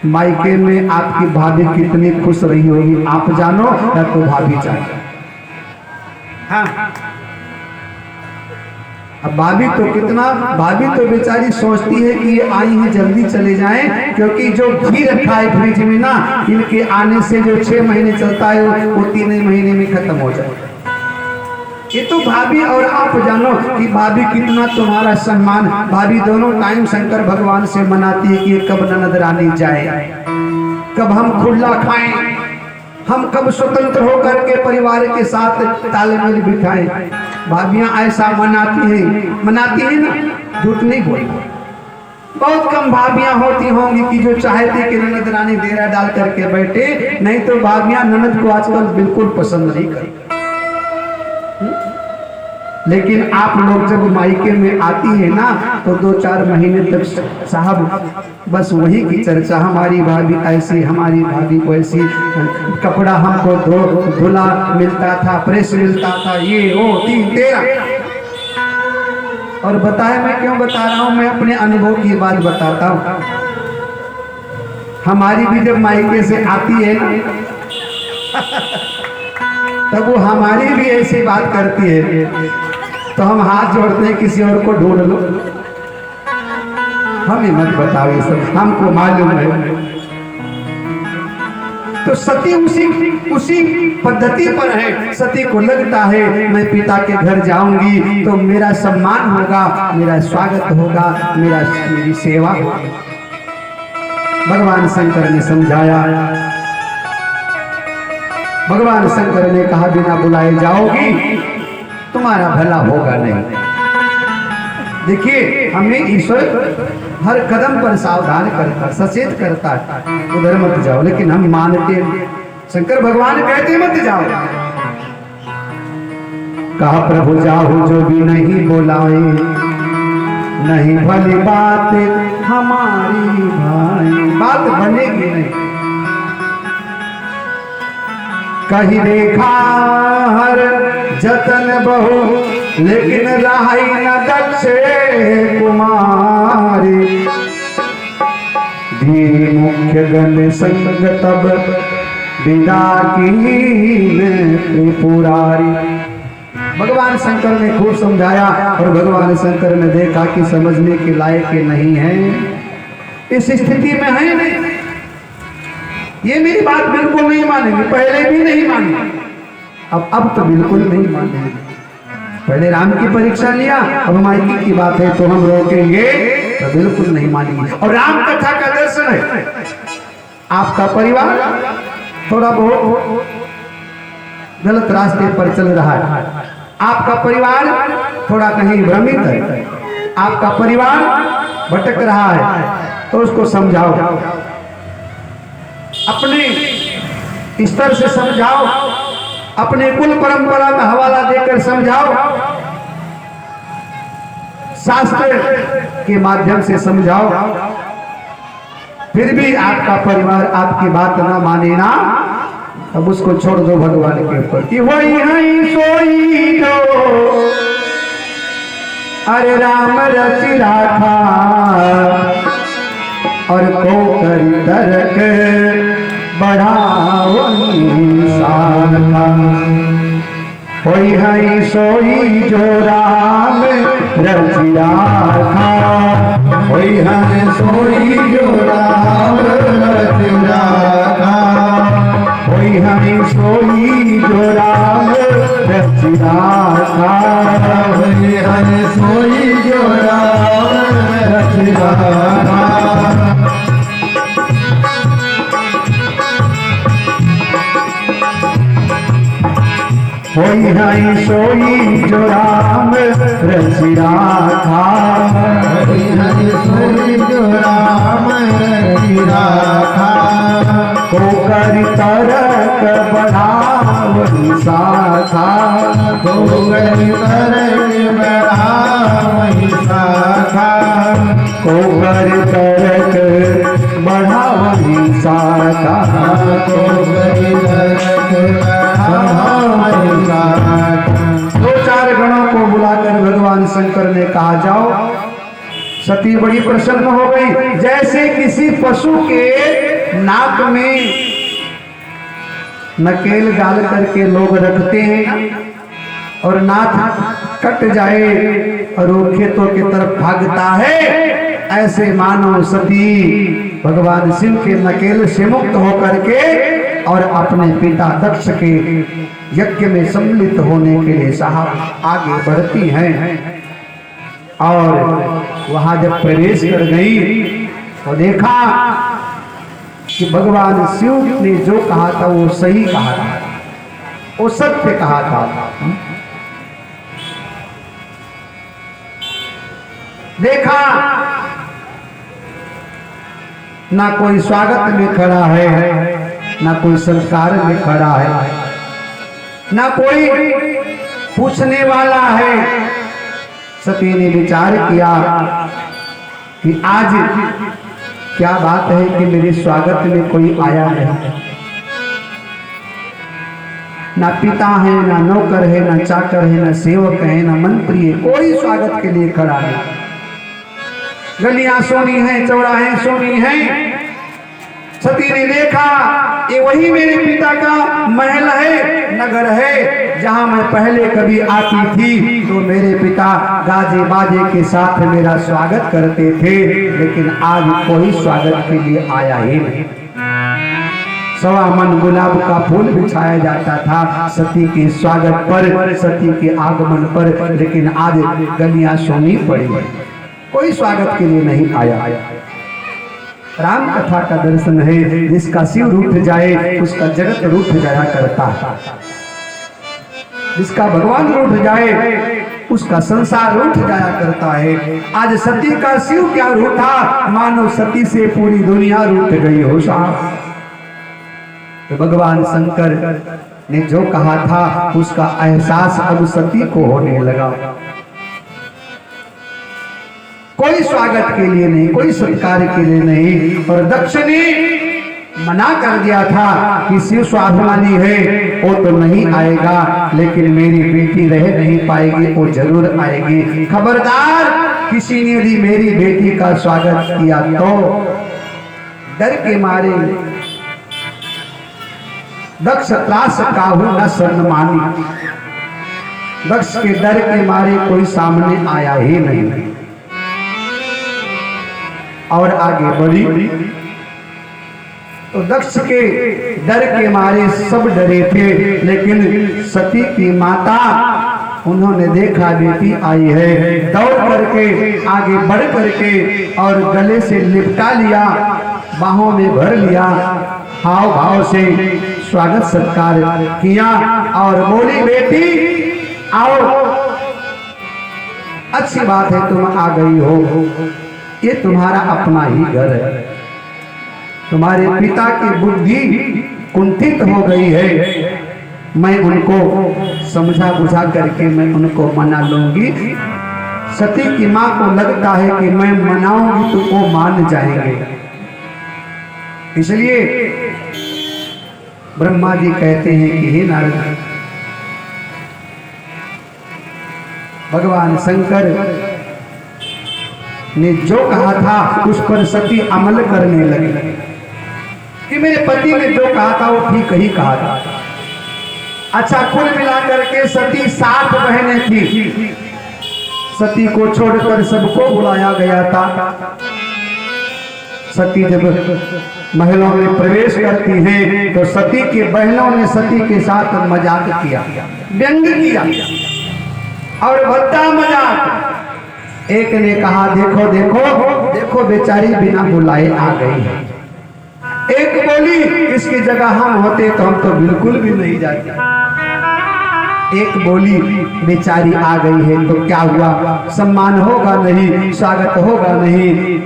मायके में आपकी भाभी कितनी खुश रही होगी, आप जानो या तो भाभी जाने। हाँ, अब भाभी तो बेचारी सोचती है कि ये आई हैं जल्दी चले जाएं, क्योंकि जो घी रखा है फ्रिज में ना, इनके आने से जो 6 महीने चलता है वो 3 महीने में खत्म हो जाए। ये तो भाभी और आप जानो कि भाभी कितना तुम्हारा सम्मान। भाभी दोनों टाइम शंकर भगवान से मनाती है कि कब ननद रानी जाए, कब हम खुला खाएं, हम कब स्वतंत्र होकर के परिवार के साथ तालमेल बिठाएं। भाभियां ऐसा मनाती हैं ना, झूठ नहीं बोल। बहुत कम भाभियां होती होंगी कि जो चाहती कि ननद रानी डेरा डाल करके बैठे, नहीं तो भाभियां ननद को आजकल बिल्कुल पसंद नहीं करती। लेकिन आप लोग जब मायके में आती है ना, तो 2-4 महीने तक साहब बस वही की चर्चा, हमारी भाभी ऐसी, हमारी भाभी वैसी, कपड़ा हमको धुला मिलता था, प्रेस मिलता था, ये वो 3-13 और बताए मैं क्यों बता रहा हूं, मैं अपने अनुभव की बात बताता हूं। हमारी भी जब मायके से आती है ना तब वो हमारी भी ऐसी बात करती है तो हम हाथ जोड़ते हैं किसी और को ढूंढ लो, हमें मत बताओ ये सब, हमको मालूम है। तो सती उसी पद्धति पर है। सती को लगता है मैं पिता के घर जाऊंगी तो मेरा सम्मान होगा, मेरा स्वागत होगा, मेरी सेवा होगी। भगवान शंकर ने समझाया, भगवान शंकर ने कहा बिना बुलाए जाओगी तुम्हारा भला होगा नहीं। देखिए हमें ईश्वर हर कदम पर सावधान करता, सचेत करता है उधर मत जाओ, लेकिन हम मानते, शंकर भगवान कहते मत जाओ। कहा प्रभु जाओ जो भी नहीं बुलाए, नहीं भली बात हमारी भाई, बात बनेगी नहीं। कहीं देखा हर जतन बहु, लेकिन रहाई न दक्ष कुमारी। धी मुख्य गण संग तब विदा की त्रिपुरारी। भगवान शंकर ने खूब समझाया और भगवान शंकर ने देखा कि समझने के लायक नहीं है, इस स्थिति में है नहीं, ये मेरी बात बिल्कुल नहीं मानेंगे, पहले भी नहीं माने, अब तो बिल्कुल नहीं मानेंगे। पहले राम की परीक्षा लिया, अब मायके की बात है तो हम रोकेंगे तो बिल्कुल नहीं मानेंगे। और राम कथा का दर्शन है, आपका परिवार थोड़ा बहुत गलत रास्ते पर चल रहा है, आपका परिवार थोड़ा कहीं भ्रमित है, आपका परिवार भटक रहा है, तो उसको समझाओ, अपने स्तर से समझाओ, अपने कुल परंपरा का हवाला देकर समझाओ, शास्त्र के माध्यम से समझाओ, फिर भी आपका परिवार आपकी बात ना माने ना, अब उसको छोड़ दो भगवान के ऊपर कि वही है सोई जो अरे राम रचि राखा, और को कर तरक बढ़ावनी साधा। वही है सोई जो राम रचि राखा, वही है सोई जो राम रचि राखा, वही है सोई जो राम रचि राखा, वही है सोई जो राम रचि राखा। वही है सोई जो राम रचि राखा, वही है सोई जो राम रचि राखा, को कर तरक बढ़ावनी शाखा, को कर तरक बढ़ावनी शाखा, को कर तरक बढ़ावनी शाखा, को कर तरक बढ़ावनी शाखा। दो चार गणों को बुलाकर भगवान शंकर ने कहा जाओ। सती बड़ी प्रसन्न हो गई, जैसे किसी पशु के नाक में नकेल डाल करके लोग रखते हैं और नाक कट जाए और वो खेतों की तरफ भागता है, ऐसे मानो सती भगवान शिव के नकेल से मुक्त होकर के और अपने पिता दक्ष के यज्ञ में सम्मिलित होने के लिए साहब आगे बढ़ती हैं। और वहां जब प्रवेश कर गई तो देखा कि भगवान शिव ने जो कहा था वो सही कहा था, वो सत्य कहा था। देखा ना कोई स्वागत में खड़ा है, ना कोई संस्कार में खड़ा है, ना कोई पूछने वाला है। सती ने विचार किया कि आज क्या बात है कि मेरे स्वागत में कोई आया नहीं। ना पिता है, ना नौकर है, ना चाकर है, ना सेवक है, ना मंत्री है, कोई स्वागत के लिए खड़ा नहीं। गलियां सोनी हैं, चौराहे सोनी हैं। सती ने देखा ये वही मेरे पिता का महल है, नगर है, जहां मैं पहले कभी आती थी तो मेरे पिता गाजे बाजे के साथ मेरा स्वागत करते थे, लेकिन आज कोई स्वागत के लिए आया ही नहीं। सवा मन गुलाब का फूल बिछाया जाता था सती के स्वागत पर, सती के आगमन पर, लेकिन आज गलियां सोनी पड़ी, कोई स्वागत के लिए नहीं आया। राम कथा का दर्शन है, जिसका शिव रूठ जाए उसका जगत रूठ जाया करता है, जिसका भगवान रूठ जाए उसका संसार रूठ जाया करता है। आज सती का शिव क्या रूठा, मानो सती से पूरी दुनिया रूठ गई हो साहब। तो भगवान शंकर ने जो कहा था उसका एहसास अब सती को होने लगा। कोई स्वागत के लिए नहीं, कोई सत्कार के लिए नहीं। और दक्ष ने मना कर दिया था कि शिव स्वाभिमानी है, वो तो नहीं आएगा, लेकिन मेरी बेटी रह नहीं पाएगी, वो जरूर आएगी। खबरदार किसी ने यदि मेरी बेटी का स्वागत किया तो डर के मारे दक्ष त्रास काहू न शरण मानी। दक्ष के डर के मारे कोई सामने आया ही नहीं और आगे बढ़ी। तो दक्ष के डर के मारे सब डरे थे, लेकिन सती की माता उन्होंने देखा बेटी आई है, दौड़ करके आगे बढ़ करके और गले से लिपटा लिया, बाहों में भर लिया, हाव भाव से स्वागत सत्कार किया और बोली बेटी आओ, अच्छी बात है तुम आ गई हो, ये तुम्हारा अपना ही घर है। तुम्हारे पिता की बुद्धि कुंठित हो गई है, मैं उनको समझा बुझा करके मैं उनको मना लूंगी। सती की माँ को लगता है कि मैं मनाऊंगी तो वो मान जाएंगे, इसलिए ब्रह्मा जी कहते हैं कि हे नारद, भगवान शंकर ने जो कहा था उस पर सती अमल करने लगी कि मेरे पति ने जो कहा था वो ठीक ही कहा था। अच्छा, कुल मिलाकर के सती 7 बहनें थी। सती को छोड़कर सबको बुलाया गया था। सती जब महलों में प्रवेश करती हैं तो सती के बहनों ने सती के साथ मजाक किया, व्यंग किया और भद्दा मजाक। एक ने कहा देखो देखो देखो बेचारी बिना बुलाए आ गई है। एक बोली इसकी जगह हम होते तो हम तो बिल्कुल भी नहीं जाते। एक बोली बेचारी आ गई है तो क्या हुआ, सम्मान होगा नहीं, स्वागत होगा नहीं,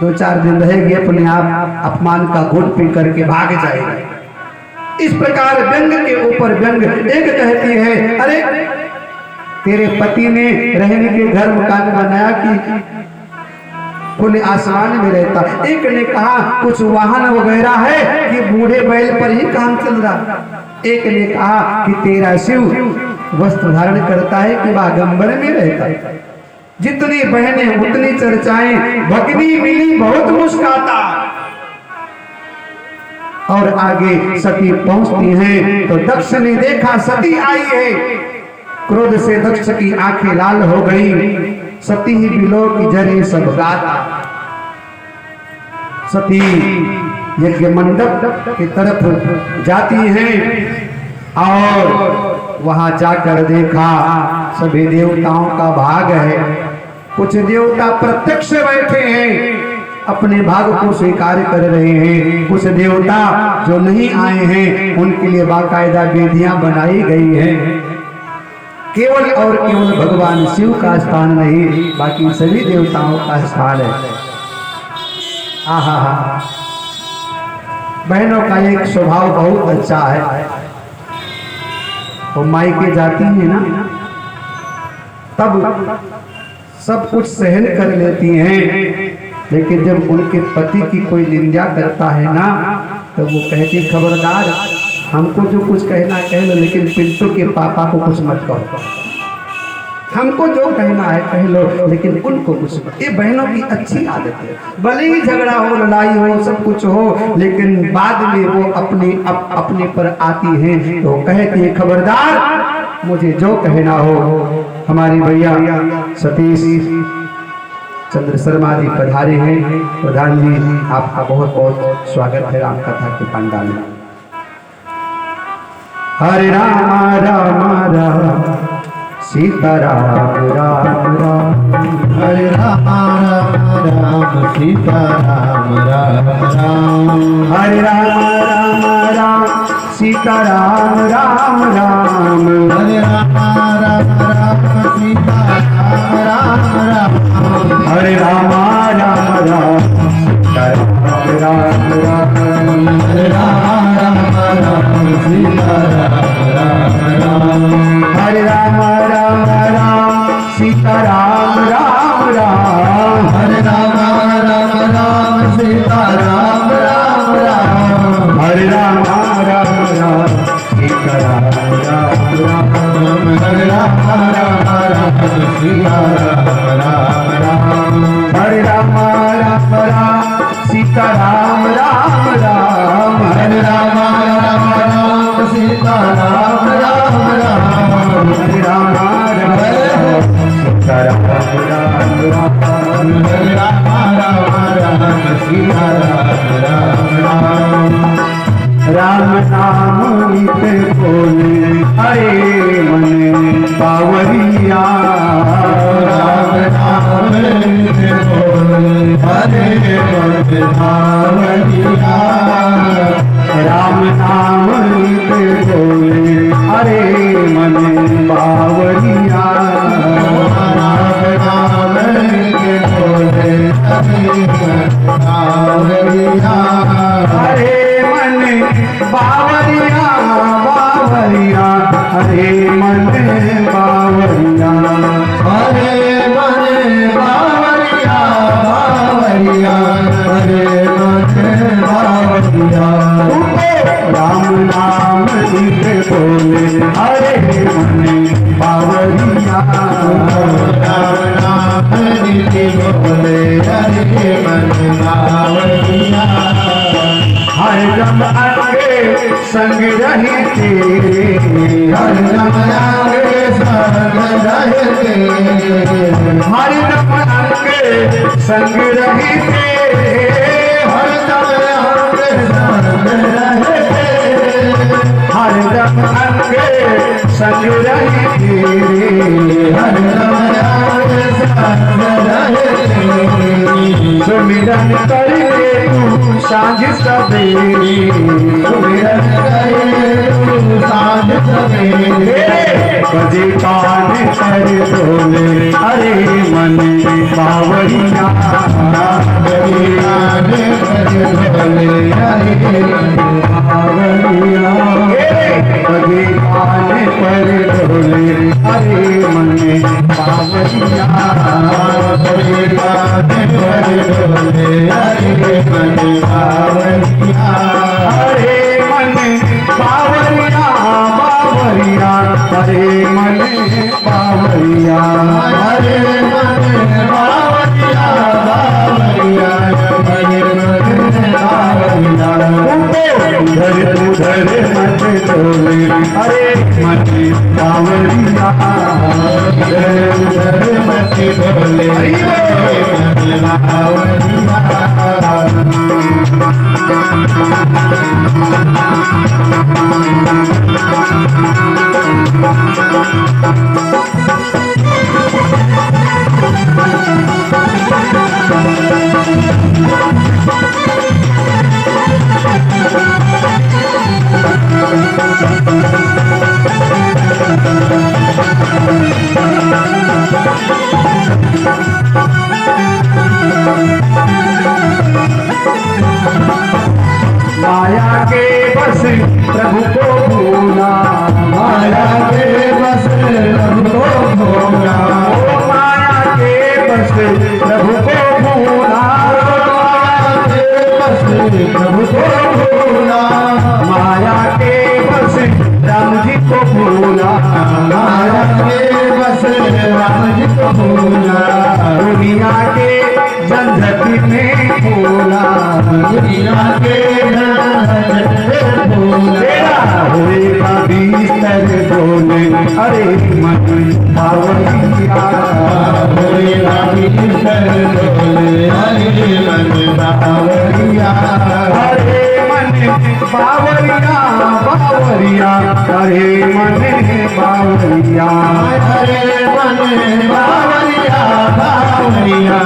2-4 दिन रहेगी, अपने आप अपमान का घूट पी करके भाग जाएगी। इस प्रकार व्यंग के ऊपर व्यंग। एक कहती है अरे तेरे पति ने रहने के घर मकान बनाया कि खुले आसमान में रहता। एक ने कहा कुछ वाहन वगैरह है कि बूढ़े बैल पर ही काम चल रहा। एक ने कहा कि तेरा शिव वस्त्र धारण करता है कि बागंबर में रहता है। जितनी बहनें उतनी चर्चाएं, भगनी मिली बहुत मुस्काता। और आगे सती पहुंचती हैं तो दक्ष ने देखा सती आई है। क्रोध से दक्ष की आंखें लाल हो गई। सती ही बिलो की जरे सब गाता। सती यज्ञ मंडप की तरफ जाती हैं और वहां जाकर देखा सभी देवताओं का भाग है। कुछ देवता प्रत्यक्ष बैठे हैं, अपने भाग को स्वीकार कर रहे हैं। कुछ देवता जो नहीं आए हैं उनके लिए बाकायदा वेदियां बनाई गई हैं। केवल और केवल भगवान शिव का स्थान नहीं, बाकी सभी देवताओं का स्थान है। आहा हा, बहनों का एक स्वभाव बहुत अच्छा है। वो मायके जाती है ना, तब सब कुछ सहन कर लेती हैं, लेकिन जब उनके पति की कोई निंदा करता है ना तो वो कहती खबरदार, हमको जो कुछ कहना कह लो, लेकिन पिंटू के पापा को कुछ मत कहो। हमको जो कहना है कह लो, लेकिन उनको कुछ मत। ये बहनों की अच्छी आदत है, भले ही झगड़ा हो, लड़ाई हो, सब कुछ हो, लेकिन बाद में वो अपने पर आती हैं तो कहती है खबरदार, मुझे जो कहना हो। हमारी भैया सतीश चंद्र शर्मा जी पधारे हैं। प्रधान जी, आपका बहुत बहुत स्वागत है रामकथा के पंडाल में। हरे राम राम राम सीता राम राम राम, हरे राम राम राम सीता राम राम राम, हरे राम राम राम सीता राम राम राम, हरे राम राम राम सीता राम राम राम, हरे राम राम राम सीता राम राम राम, हरे राम राम सीता राम राम, हरे राम राम राम सीता राम राम राम, हरे राम राम सीता राम राम राम, हरे राम राम सीता राम राम राम, हरे राम सीता राम राम, हरे राम सीता राम राम राम, हरे राम सीता राम राम राम, हरे राम सीता राम राम राम, हरे राम सीता राम राम, राम नाम नित बोले हरे मन बावरिया, राम नाम नित बोले हरे मन बावरिया, राम नाम नित बोले हरे मन बावरिया, राम नाम नित बोले हरे मन बावरिया, हरे मन बावरिया बावरिया, हरे मन बावरिया, हरे मन बावरिया बावरिया, हरे मन बावरिया, राम नाम नित बोले हरे मन बावरिया, राम नाम नित बोले हरे मन बावरिया, हरदम आपके संग रहते, हरदम आगे संग रहते, हरदम आपके संग रहते, हरदम आगे संग रहते, हरदम आपके संग रहते, हरदम आगे संग रहते, सुमिरन करके तू साँझ सवेरे, सुमिरन करे तू साँझ सवेरे, बजे कान पर बोले हरे मन बावरिया, बजे कान पर बोले हरे मन बावरिया, बजे कान पर बोले हरे मन बावरिया, बजे कान पर बोले हरे मन बावरिया, हरे मन बावरिया बावरिया, हरे मन बावरिया, हरे मन बावरिया बावरिया, हरे मन बावरिया, उधर उधर मत डोले हरे मन बावरिया, उधर उधर मत डोले हरे मन बावरिया, माया के बस प्रभु को भूला, माया के बस प्रभु को भूला, ओ माया के बस प्रभु को भूला, माया के बस प्रभु को भूला, माया के राम जी को भूला, दुनिया के झंझट में भूला, दुनिया के झंझट भूला, तेरा होएगा बिस्तर बोले अरे मन बावरिया, होएगा बिस्तर बोले अरे मन बावरिया, अरे मन बावरिया बावरिया, अरे मन बावरिया, अरे मन बावरिया बावरिया,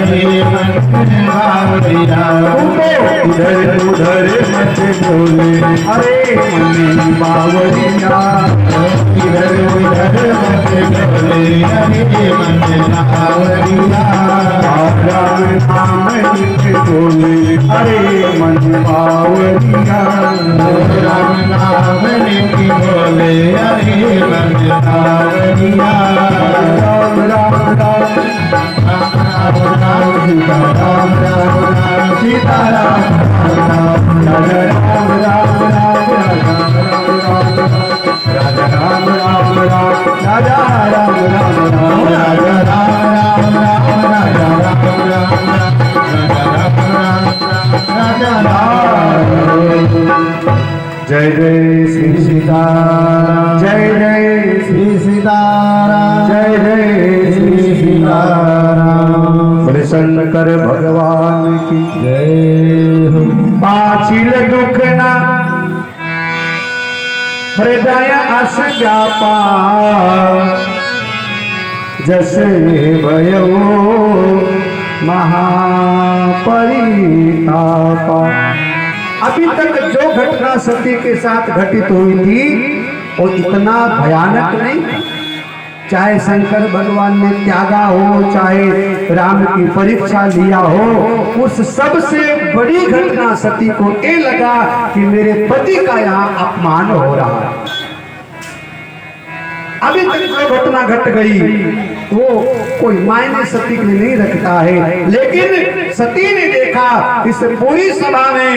अरे मन बावरिया, इधर उधर मत बोले अरे मन बावरिया, इधर उधर मत बोले अरे मन बावरिया, राम नाम लिख बोले अरे मन बावरिया, राम नाम लिख बोले अरे मन बावरिया, राम राम राम राम राम सीता राम राम राम सीता राम राम राम राजा राम राम राम राजा राम राम राम राजा राम राम राजा राम राम राजा राम, जय जय श्री सीताराम, जय जय श्री श्री सीताराम, जय जय श्री सीताराम, बोले शंकर भगवान की जय हो। पाचिल दुख ना हृदय अस व्यापा, जसे भयो महापरितापा। अभी तक जो घटना सती के साथ घटित हुई थी वो इतना भयानक नहीं, चाहे शंकर भगवान ने त्यागा हो, चाहे राम की परीक्षा लिया हो, उस सबसे बड़ी घटना सती को ये लगा कि मेरे पति का यहाँ अपमान हो रहा है। अभी तक जो घटना घट गई वो कोई मायने सती के लिए नहीं रखता है, लेकिन सती ने देखा इस पूरी सभा में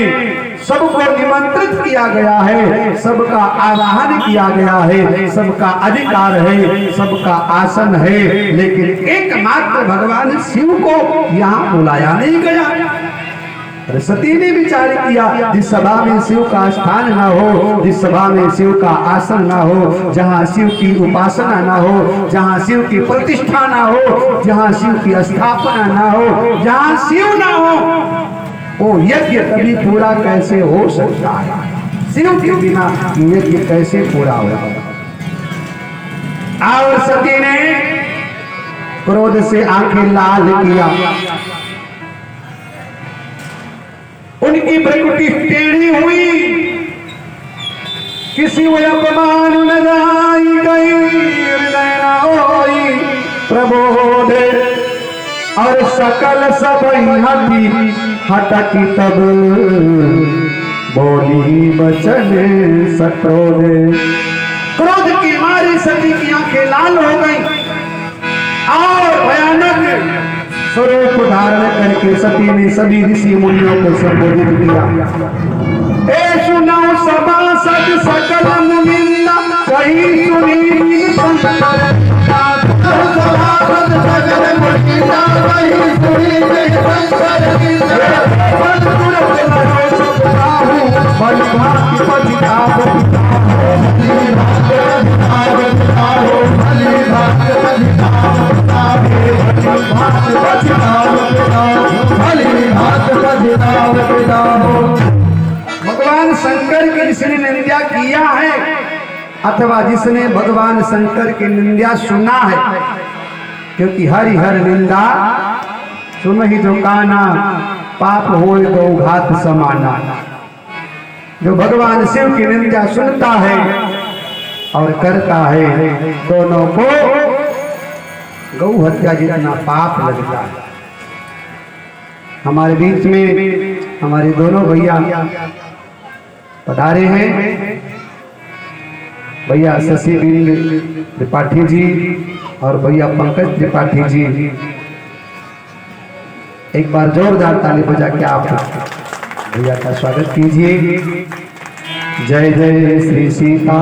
सबको निमंत्रित किया गया है, सबका आवाहन किया गया है, सबका अधिकार है, सबका आसन है, लेकिन एकमात्र भगवान शिव को यहाँ बुलाया नहीं गया। सती ने विचार किया जिस सभा में शिव का स्थान ना हो, जिस सभा में शिव का आसन ना हो, जहाँ शिव की उपासना ना हो, जहाँ शिव की प्रतिष्ठा ना हो, जहाँ शिव की स्थापना ना हो, जहाँ शिव ना हो, वो यज्ञ कभी पूरा कैसे हो सकता है? शिव के बिना यज्ञ कैसे पूरा होगा? और सती ने क्रोध से आंखें लाल किया, उनकी भ्रुकुटी टेढ़ी हुई, किसी वो अपमान न जाई गई, हृदय न होई प्रबोध, और सकल सब हटी हटकी तब बोली बचन सटोल। क्रोध की मारी सती की आंखें लाल हो गई और भयानक स्वरूप धारण करके सती ने सभी ऋषि मुनियों को संबोधित किया। ए सुनो सभासद सकल मुनिंदा, कहीं सुनी संकर, सभासद सकल मुनिंदा, कहीं सुनी संकर, भगवान शंकर की जिसने निंदा किया है अथवा जिसने भगवान शंकर की निंदा सुना है, क्योंकि हरि हर निंदा सुन ही जो काना, पाप हो तो घात समाना। जो भगवान शिव की निंदा सुनता है और करता है, दोनों को गौ हत्या जितना पाप लगता है। हमारे बीच में हमारे दोनों भैया पधारे हैं, भैया शशि त्रिपाठी जी और भैया पंकज त्रिपाठी जी। एक बार जोरदार ताली बजा के आप भैया का स्वागत कीजिए। जय जय श्री सीता।